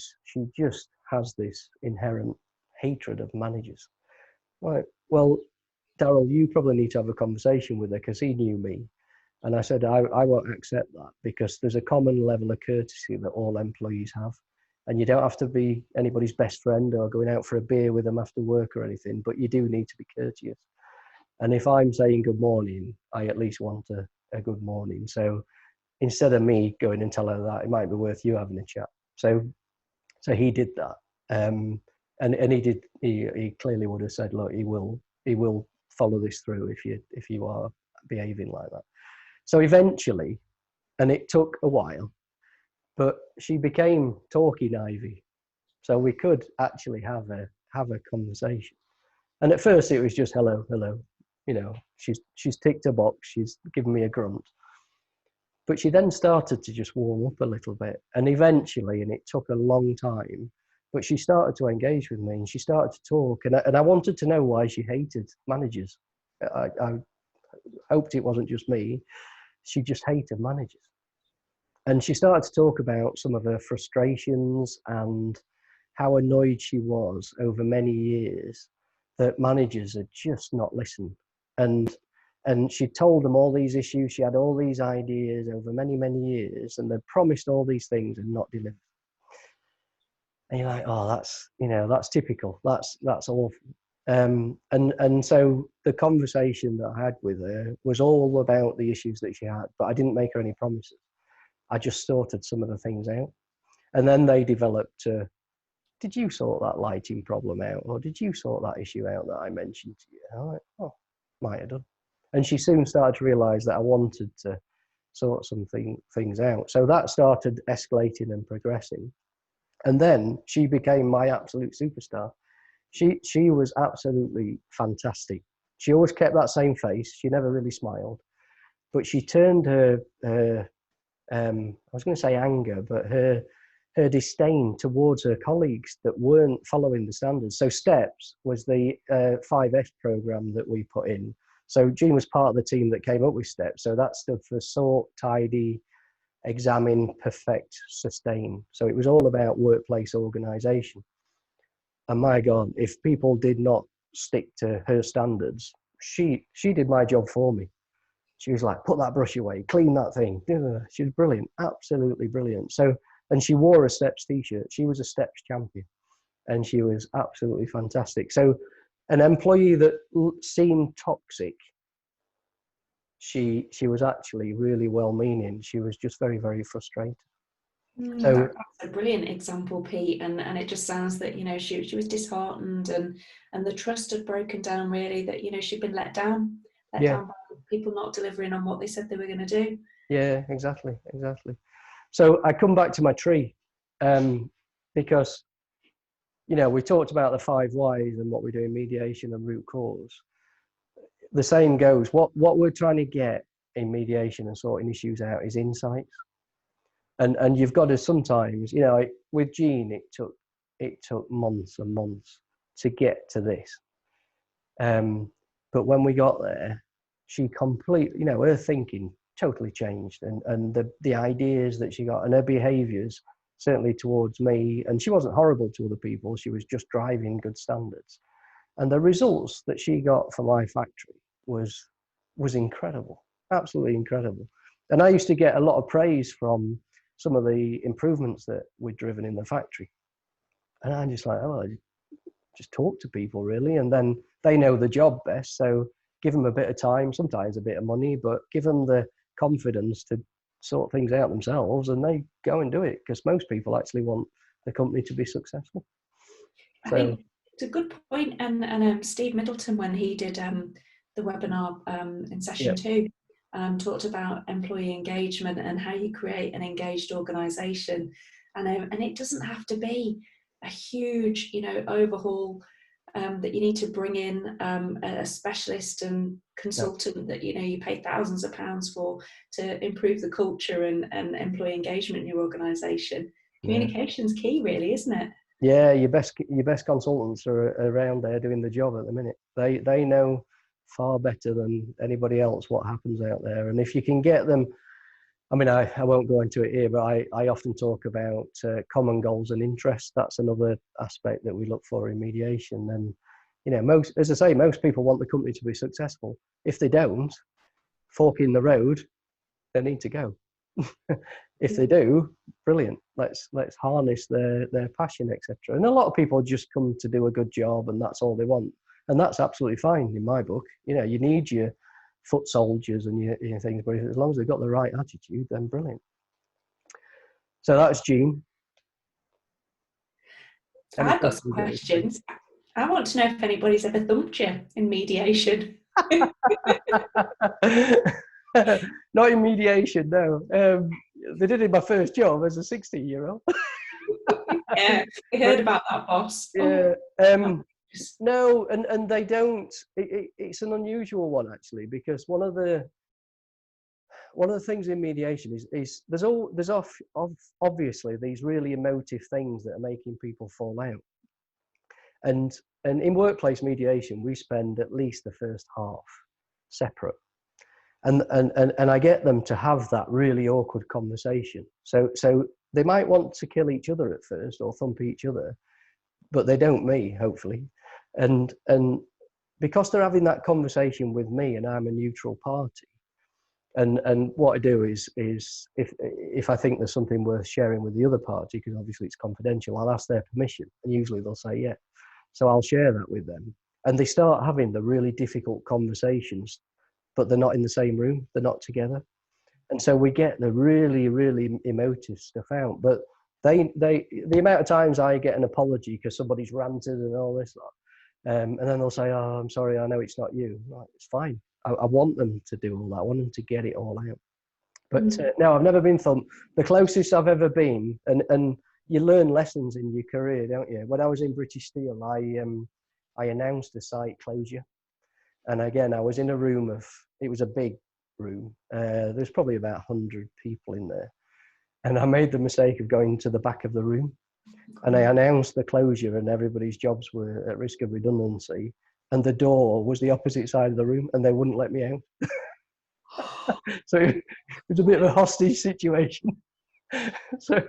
just has this inherent hatred of managers. Right. Well, Daryl, you probably need to have a conversation with her because he knew me. And I said, I won't accept that because there's a common level of courtesy that all employees have. And you don't have to be anybody's best friend or going out for a beer with them after work or anything, but you do need to be courteous. And if I'm saying good morning, I at least want a good morning. So instead of me going and telling her that, it might be worth you having a chat. So he did that. And he did, he clearly would have said, look, he will follow this through if you are behaving like that. So eventually, and it took a while, but she became talking Ivy. So we could actually have a conversation. And at first it was just hello, hello. You know, she's ticked a box, she's given me a grunt. But she then started to just warm up a little bit. And eventually, and it took a long time, but she started to engage with me and she started to talk. And I wanted to know why she hated managers. I hoped it wasn't just me. She just hated managers. And she started to talk about some of her frustrations and how annoyed she was over many years that managers had just not listened. And she told them all these issues. She had all these ideas over many, many years, and they promised all these things and not delivered. And you're like, oh, that's typical. That's awful. And so the conversation that I had with her was all about the issues that she had, but I didn't make her any promises. I just sorted some of the things out. And then they developed did you sort that lighting problem out? Or did you sort that issue out that I mentioned to you? And I'm like, oh, might have done. And she soon started to realize that I wanted to sort some things out. So that started escalating and progressing. And then she became my absolute superstar. She was absolutely fantastic. She always kept that same face. She never really smiled. But she turned her I was going to say anger, but her disdain towards her colleagues that weren't following the standards. So STEPS was the 5S program that we put in. So Jean was part of the team that came up with STEPS. So that stood for sort, tidy, examine, perfect, sustain. So it was all about workplace organisation. And my God, if people did not stick to her standards, she did my job for me. She was like, put that brush away, clean that thing. She was brilliant, absolutely brilliant. So, and she wore a STEPS t-shirt. She was a STEPS champion and she was absolutely fantastic. So an employee that seemed toxic, she was actually really well-meaning. She was just very, very frustrated. So that's a brilliant example, Pete, and it just sounds that, you know, she was disheartened and the trust had broken down, really, that, you know, she'd been let down by people not delivering on what they said they were going to do. Yeah, exactly. So I come back to my tree because, you know, we talked about the 5 whys and what we do in mediation and root cause. The same goes. What we're trying to get in mediation and sorting issues out is insights. And you've got to sometimes, you know, with Jean, it took months and months to get to this. But when we got there, she completely, you know, her thinking totally changed, and the ideas that she got and her behaviours certainly towards me, and she wasn't horrible to other people. She was just driving good standards, and the results that she got for my factory was incredible, absolutely incredible. And I used to get a lot of praise from some of the improvements that we'd driven in the factory, and I'm just like, oh, I just talk to people really, and then they know the job best, so give them a bit of time, sometimes a bit of money, but give them the confidence to sort things out themselves, and they go and do it, because most people actually want the company to be successful. I think it's a good point. And Steve Middleton, when he did the webinar in session 2, talked about employee engagement and how you create an engaged organisation, and it doesn't have to be a huge, you know, overhaul that you need to bring in a specialist and consultant that, you know, you pay thousands of pounds for to improve the culture and employee engagement in your organisation. Communication's key, really, isn't it? Yeah, your best consultants are around there doing the job at the minute. They know far better than anybody else what happens out there. And if you can get them, I mean, I won't go into it here, but I often talk about common goals and interests. That's another aspect that we look for in mediation. And, you know, as I say, most people want the company to be successful. If they don't, fork in the road, they need to go. If they do, brilliant. Let's harness their passion, etc. And a lot of people just come to do a good job, and that's all they want, and that's absolutely fine in my book. You know, you need your foot soldiers and your things, but as long as they've got the right attitude, then brilliant. So that's Jean. I've got some questions. I want to know if anybody's ever thumped you in mediation. Not in mediation, no. They did it in my first job as a 16-year-old. Yeah, I heard about that, boss. Yeah. No, and they don't. It's an unusual one, actually, because one of the things in mediation is there's obviously these really emotive things that are making people fall out, and in workplace mediation we spend at least the first half separate. And I get them to have that really awkward conversation. So they might want to kill each other at first or thump each other, but they don't me, hopefully. And because they're having that conversation with me and I'm a neutral party, and what I do is if I think there's something worth sharing with the other party, because obviously it's confidential, I'll ask their permission, and usually they'll say yeah. So I'll share that with them, and they start having the really difficult conversations, but they're not in the same room, they're not together. And so we get the really, really emotive stuff out. But the amount of times I get an apology because somebody's ranted and all this lot, and then they'll say, oh, I'm sorry, I know it's not you. Like, it's fine. I want them to do all that. I want them to get it all out. But no, I've never been thumped. The closest I've ever been, and you learn lessons in your career, don't you? When I was in British Steel, I announced a site closure. And again, I was in a room it was a big room. There's probably about 100 people in there. And I made the mistake of going to the back of the room. And I announced the closure and everybody's jobs were at risk of redundancy. And the door was the opposite side of the room and they wouldn't let me out. So it was a bit of a hostage situation. So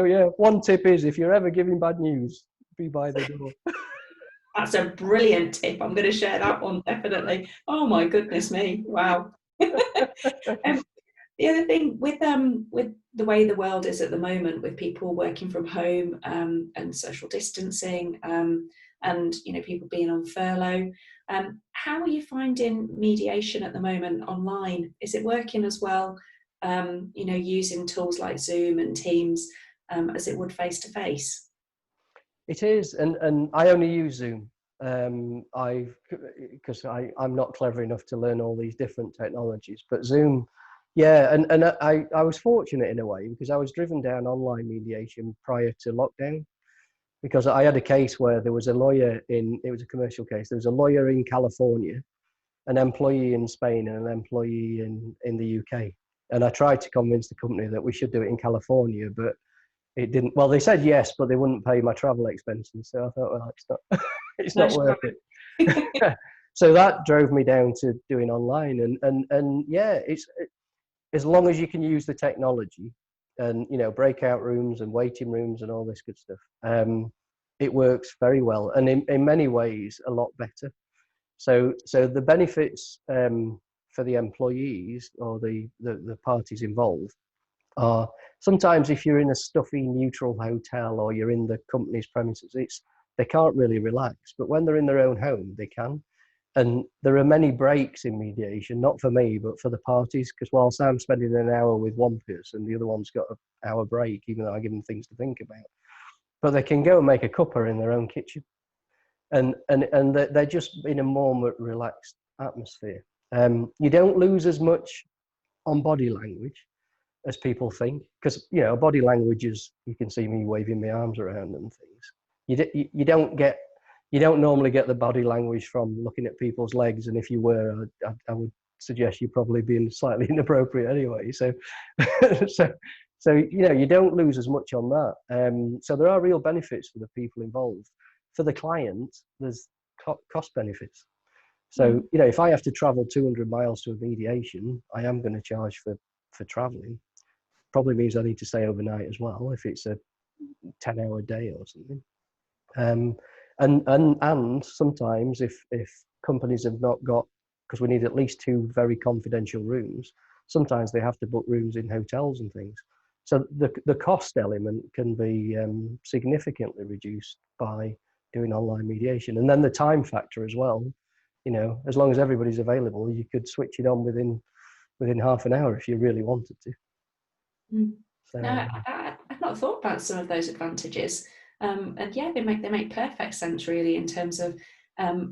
yeah, one tip is if you're ever giving bad news, be by the door. That's a brilliant tip. I'm going to share that one, definitely. Oh my goodness me. Wow. The other thing with the way the world is at the moment, with people working from home and social distancing and people being on furlough, how are you finding mediation at the moment online? Is it working as well, using tools like Zoom and Teams as it would face to face? It is, and I only use Zoom. Because I'm not clever enough to learn all these different technologies, but Zoom, yeah, and I was fortunate in a way because I was driven down online mediation prior to lockdown, because I had a case where there was a lawyer it was a commercial case. There was a lawyer in California, an employee in Spain, and an employee in the UK. And I tried to convince the company that we should do it in California, but it didn't. Well, they said yes, but they wouldn't pay my travel expenses. So I thought, well, it's not worth it. So that drove me down to doing online. And yeah, it's as long as you can use the technology and, breakout rooms and waiting rooms and all this good stuff, it works very well. And in many ways, a lot better. So the benefits for the employees or the parties involved are sometimes if you're in a stuffy neutral hotel or you're in the company's premises, they can't really relax. But when they're in their own home, they can. And there are many breaks in mediation, not for me, but for the parties, because whilst I'm spending an hour with one person, the other one's got an hour break, even though I give them things to think about. But they can go and make a cuppa in their own kitchen. And they're just in a more relaxed atmosphere. You don't lose as much on body language as people think, because body language is, you can see me waving my arms around and things. You don't normally get the body language from looking at people's legs, and if you were, I would suggest you're probably being slightly inappropriate anyway. So you don't lose as much on that. So there are real benefits for the people involved. For the client, there's cost benefits. So, you know, if I have to travel 200 miles to a mediation, I am going to charge for traveling. Probably means I need to stay overnight as well if it's a 10-hour day or something. And sometimes if companies have not got, because we need at least 2 very confidential rooms, sometimes they have to book rooms in hotels and things. So the cost element can be significantly reduced by doing online mediation. And then the time factor as well, you know, as long as everybody's available, you could switch it on within half an hour if you really wanted to. So, no, I've not thought about some of those advantages. And yeah, they make perfect sense really in terms of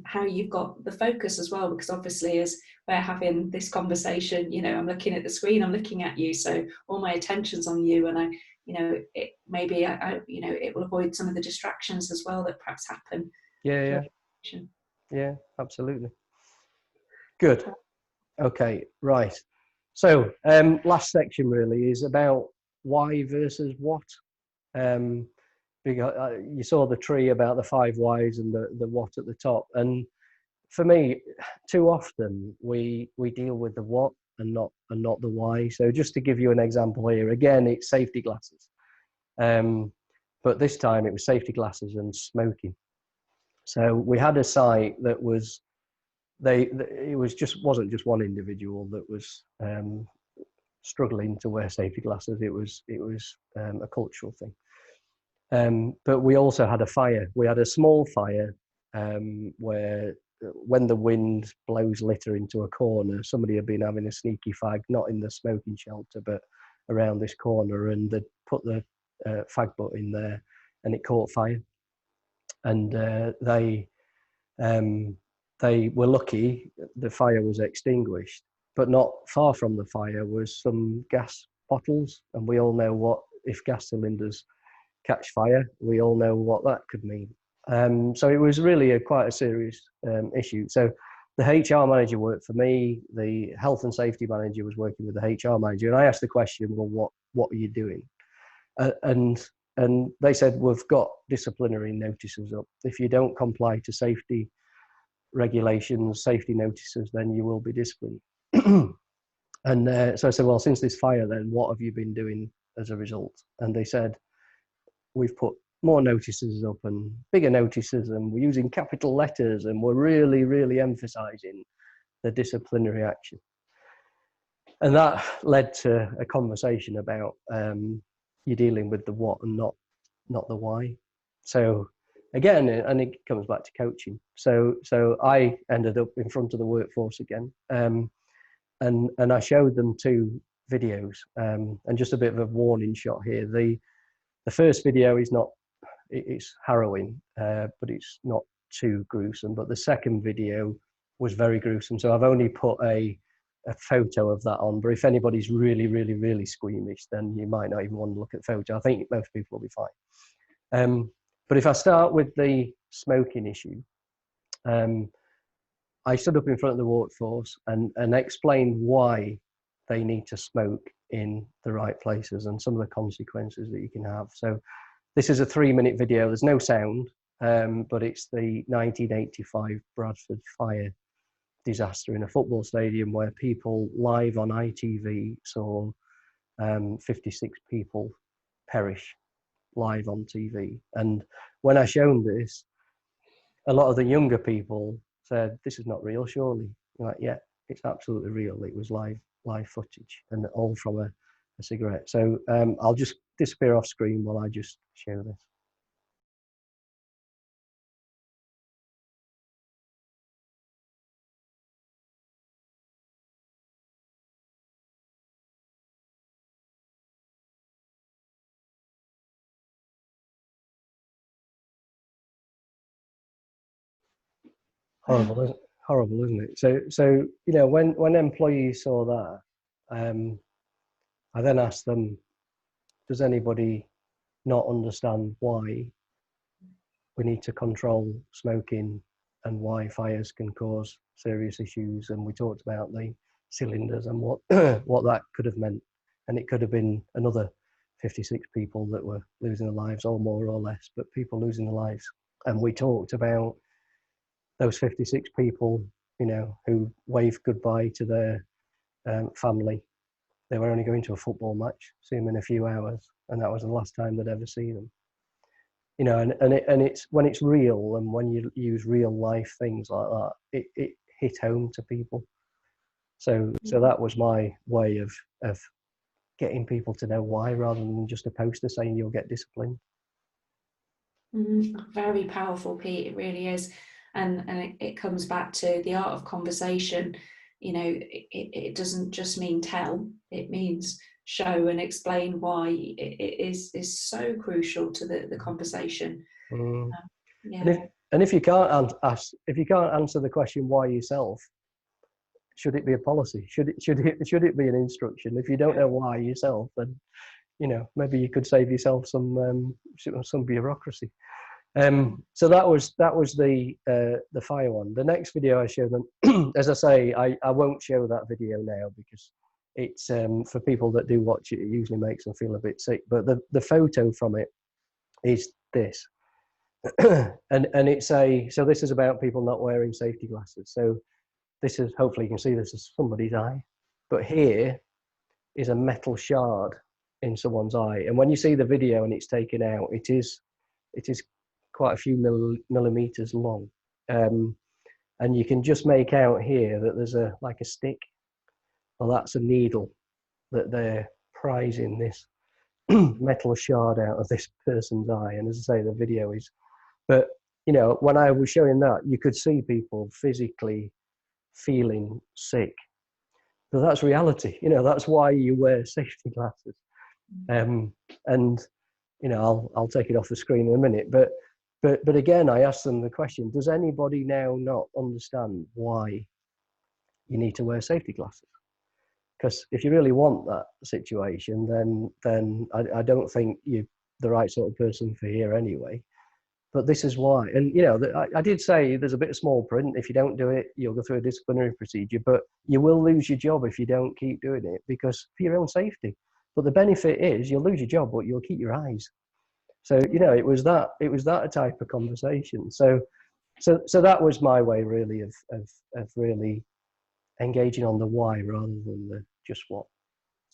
how you've got the focus as well, because obviously as we're having this conversation, you know, I'm looking at the screen, I'm looking at you, so all my attention's on you, and I, you know, it maybe I you know, it will avoid some of the distractions as well that perhaps happen. yeah, absolutely. Good. Okay, right. So last section really is about why versus what. Because you saw the tree about the 5 whys and the what at the top, and for me, too often we deal with the what and not the why. So just to give you an example here, again, it's safety glasses, but this time it was safety glasses and smoking. So we had a site that was wasn't just one individual that was struggling to wear safety glasses. It was a cultural thing. But we also had a fire. We had a small fire where when the wind blows litter into a corner, somebody had been having a sneaky fag, not in the smoking shelter, but around this corner, and they'd put the fag butt in there, and it caught fire. And they were lucky the fire was extinguished, but not far from the fire was some gas bottles, and we all know what, if gas cylinders catch fire, we all know what that could mean. So it was really quite a serious issue. So the HR manager worked for me, the health and safety manager was working with the HR manager, and I asked the question, well, what are you doing? And they said, we've got disciplinary notices up. If you don't comply to safety regulations, safety notices, then you will be disciplined. And so I said, well, since this fire, then what have you been doing as a result? And they said, we've put more notices up and bigger notices, and we're using capital letters, and we're really, really emphasizing the disciplinary action. And that led to a conversation about you're dealing with the what and not the why. So again, and it comes back to coaching. So I ended up in front of the workforce again, and I showed them 2 videos, and just a bit of a warning shot here. The first video is it's harrowing, but it's not too gruesome. But the second video was very gruesome. So I've only put a photo of that on, but if anybody's really, really, really squeamish, then you might not even want to look at the photo. I think most people will be fine. But if I start with the smoking issue, I stood up in front of the workforce and explained why they need to smoke in the right places and some of the consequences that you can have. So this is a 3-minute video. There's no sound, but it's the 1985 Bradford fire disaster in a football stadium where people live on ITV saw 56 people perish live on TV. And when I shown this, a lot of the younger people said, this is not real, surely. I'm like, yeah, it's absolutely real. It was live footage, and all from a cigarette. So I'll just disappear off screen while I just show this. Horrible, isn't it? So you know, when employees saw that, I then asked them, does anybody not understand why we need to control smoking and why fires can cause serious issues? And we talked about the cylinders and what what that could have meant, and it could have been another 56 people that were losing their lives, or more or less, but people losing their lives. And we talked about those 56 people you know, who waved goodbye to their family. They were only going to a football match, see them in a few hours, and that was the last time they'd ever seen them. You know, and it's when it's real and when you use real life things like that, it hit home to people. So that was my way of getting people to know why, rather than just a poster saying you'll get disciplined. Very powerful, Pete. It really is, and it comes back to the art of conversation. You know, it doesn't just mean tell; it means show and explain why. It is so crucial to the conversation. Yeah. And if you can't answer the question why yourself, should it be a policy? Should it be an instruction? If you don't know why yourself, then, you know, maybe you could save yourself some bureaucracy. So that was the fire one. The next video I showed them, as I say, I won't show that video now because it's for people that do watch it. It usually makes them feel a bit sick. But the photo from it is this, and it's so this is about people not wearing safety glasses. So this is, hopefully you can see this is somebody's eye, but here is a metal shard in someone's eye. And when you see the video and it's taken out, it is quite a few millimeters long. And you can just make out here that there's like a stick. Well, that's a needle that they're prizing this metal shard out of this person's eye. And as I say, the video is, but you know, when I was showing that, you could see people physically feeling sick. So that's reality. You know, that's why you wear safety glasses. And you know, I'll take it off the screen in a minute. But again, I asked them the question: does anybody now not understand why you need to wear safety glasses? Because if you really want that situation, then I don't think you're the right sort of person for here anyway. But this is why. And, you know, I did say there's a bit of small print. If you don't do it, you'll go through a disciplinary procedure. But you will lose your job if you don't keep doing it, because for your own safety. But the benefit is you'll lose your job, but you'll keep your eyes. So, you know, it was that type of conversation. So that was my way, really, of really engaging on the why rather than the just what.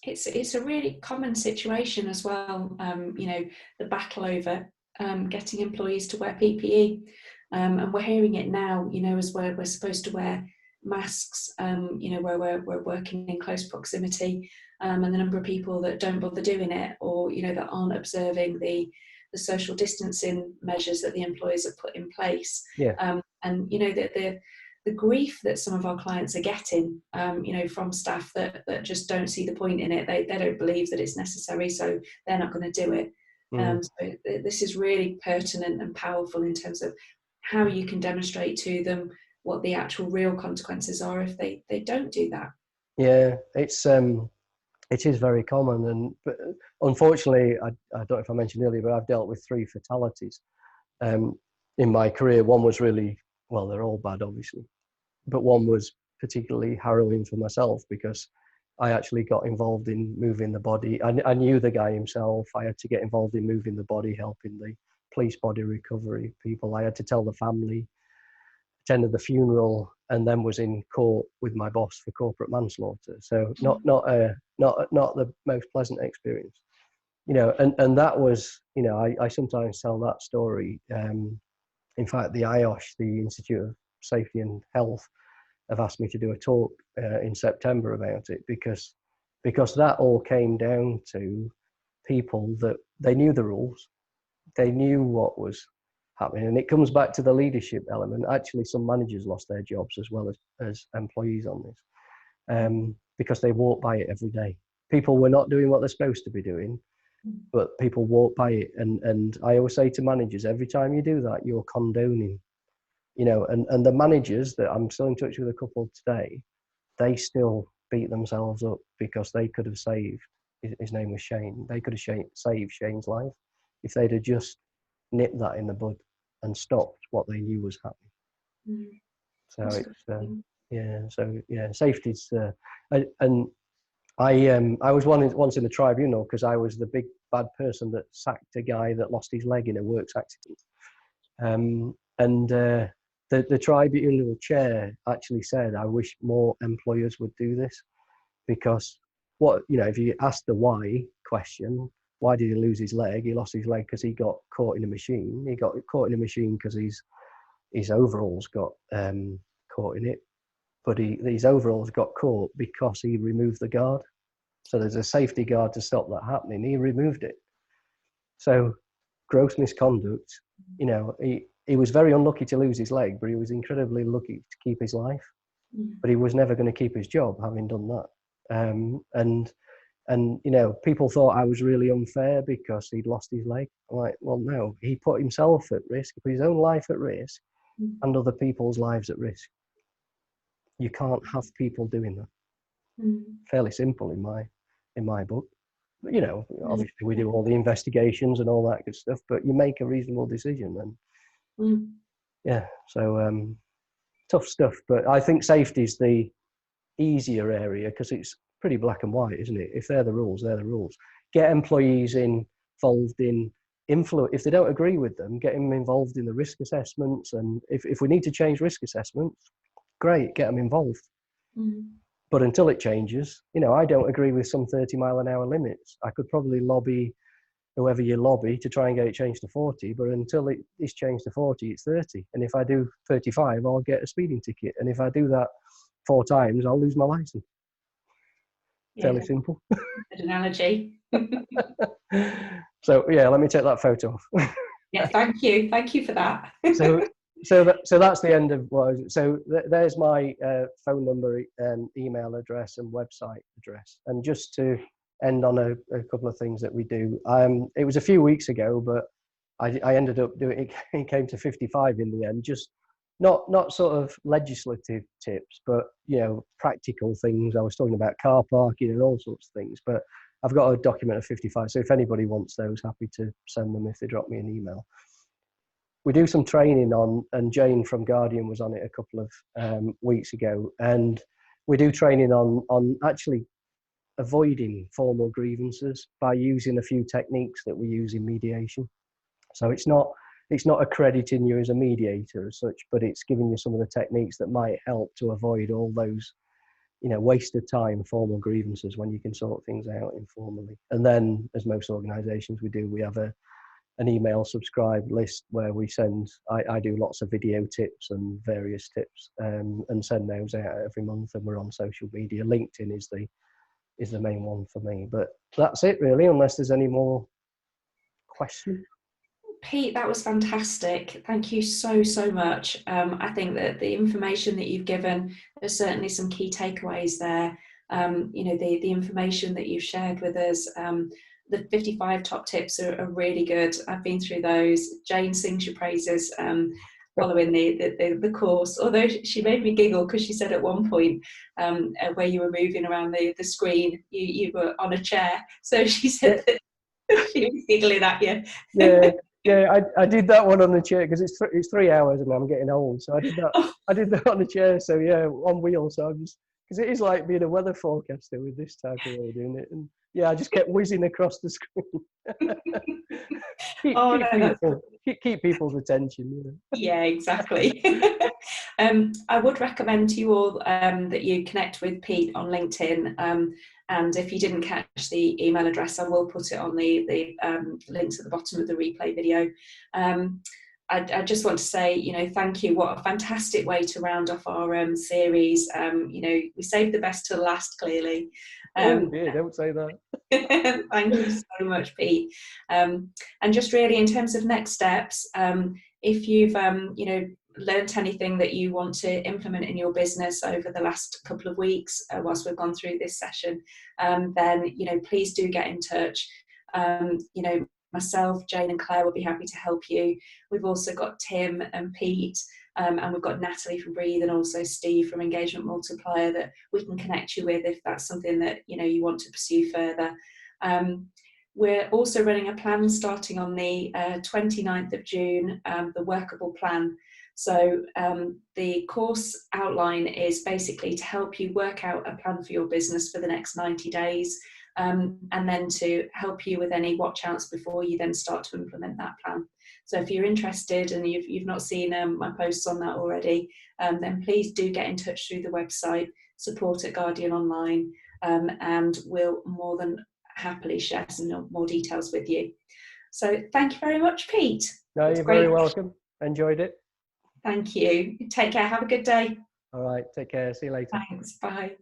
It's a really common situation as well. You know, the battle over getting employees to wear PPE, and we're hearing it now. You know, as we're supposed to wear masks. You know, where we're working in close proximity, and the number of people that don't bother doing it, or you know, that aren't observing the social distancing measures that the employers have put in place. Yeah. And you know, that the grief that some of our clients are getting, you know, from staff that just don't see the point in it. They don't believe that it's necessary, so they're not going to do it. So this is really pertinent and powerful in terms of how you can demonstrate to them what the actual real consequences are if they don't do that. Yeah, it is very common, but unfortunately, I don't know if I mentioned earlier, but I've dealt with 3 fatalities in my career. One was really, well, they're all bad, obviously, but one was particularly harrowing for myself because I actually got involved in moving the body. I knew the guy himself. I had to get involved in moving the body, helping the police body recovery people. I had to tell the family, attended the funeral, and then was in court with my boss for corporate manslaughter. So not the most pleasant experience, you know. And that was, you know, I sometimes tell that story. In fact, the IOSH, the Institute of Safety and Health, have asked me to do a talk in September about it because that all came down to people that they knew the rules, they knew what was happening, and it comes back to the leadership element. Actually, some managers lost their jobs as well as employees on this because they walk by it every day. People were not doing what they're supposed to be doing, but people walk by it. And I always say to managers, every time you do that, you're condoning. You know, and the managers that I'm still in touch with, a couple today, they still beat themselves up because they could have saved, his name was Shane, they could have saved Shane's life if they'd have just nipped that in the bud and stopped what they knew was happening. So safety's and I was once in the tribunal because I was the big bad person that sacked a guy that lost his leg in a works accident. the tribunal chair actually said, I wish more employers would do this, because if you ask the why question, why did he lose his leg? He lost his leg because he got caught in a machine. He got caught in a machine because his overalls got caught in it, but his overalls got caught because he removed the guard. So there's a safety guard to stop that happening. He removed it. So gross misconduct. He was very unlucky to lose his leg, but he was incredibly lucky to keep his life. But he was never going to keep his job having done that. And people thought I was really unfair because he'd lost his leg. I'm like, well, no, he put himself at risk, he put his own life at risk, and other people's lives at risk. You can't have people doing that. Fairly simple in my book. But, obviously we do all the investigations and all that good stuff, but you make a reasonable decision. And yeah, so tough stuff. But I think safety is the easier area because it's pretty black and white, isn't it? If they're the rules, they're the rules. Get employees involved in influence. If they don't agree with them, get them involved in the risk assessments. And if we need to change risk assessments, great, get them involved. But until it changes, I don't agree with some 30-mile-an-hour limits. I could probably lobby whoever you lobby to try and get it changed to 40, but until it is changed to 40, it's 30. And if I do 35, I'll get a speeding ticket. And if I do that 4 times, I'll lose my license. Fairly simple. Good analogy. So yeah, let me take that photo off. Yeah, thank you for that. So that's the end of what. So there's my phone number, email address, and website address. And just to end on a couple of things that we do. It was a few weeks ago, but I ended up doing it. It came to 55 in the end. Just not sort of legislative tips, but practical things. I was talking about car parking and all sorts of things, but I've got a document of 55. So if anybody wants those, happy to send them if they drop me an email. We do some training and Jane from Guardian was on it a couple of weeks ago, and we do training on actually avoiding formal grievances by using a few techniques that we use in mediation. So it's not accrediting you as a mediator as such, but it's giving you some of the techniques that might help to avoid all those, waste of time, formal grievances when you can sort things out informally. And then, as most organisations we have an email subscribe list where we send, I do lots of video tips and various tips and send those out every month, and we're on social media. LinkedIn is the main one for me, but that's it really, unless there's any more questions. Pete, that was fantastic. Thank you so much. I think that the information that you've given, there's certainly some key takeaways there. The information that you've shared with us, the 55 top tips are really good. I've been through those. Jane sings your praises following the course, although she made me giggle because she said at one point where you were moving around the screen, you were on a chair. So she said that she was giggling at you. Yeah, I did that one on the chair because it's 3 hours and I'm getting old, so I did that on the chair. So yeah, on wheels. So I'm just, because it is like being a weather forecaster with this type of way of doing it, and yeah, I just kept whizzing across the screen. keep people's attention. Yeah, exactly. I would recommend to you all that you connect with Pete on LinkedIn. And if you didn't catch the email address, I will put it on the links at the bottom of the replay video. I just want to say, thank you. What a fantastic way to round off our series. We saved the best till last, clearly. Oh dear, don't say that. Thank you so much, Pete. And just really in terms of next steps, if you've learned anything that you want to implement in your business over the last couple of weeks whilst we've gone through this session, then please do get in touch. Myself, Jane and Claire will be happy to help you. We've also got Tim and Pete, and we've got Natalie from Breathe, and also Steve from Engagement Multiplier that we can connect you with if that's something that you want to pursue further. We're also running a plan starting on the 29th of June, the Workable Plan. So the course outline is basically to help you work out a plan for your business for the next 90 days. And then to help you with any watch outs before you then start to implement that plan. So if you're interested and you've not seen my posts on that already, then please do get in touch through the website, support@Guardian Online, and we'll more than happily share some more details with you. So thank you very much, Pete. No, you're very welcome. Enjoyed it. Thank you. Take care. Have a good day. All right. Take care. See you later. Thanks. Bye.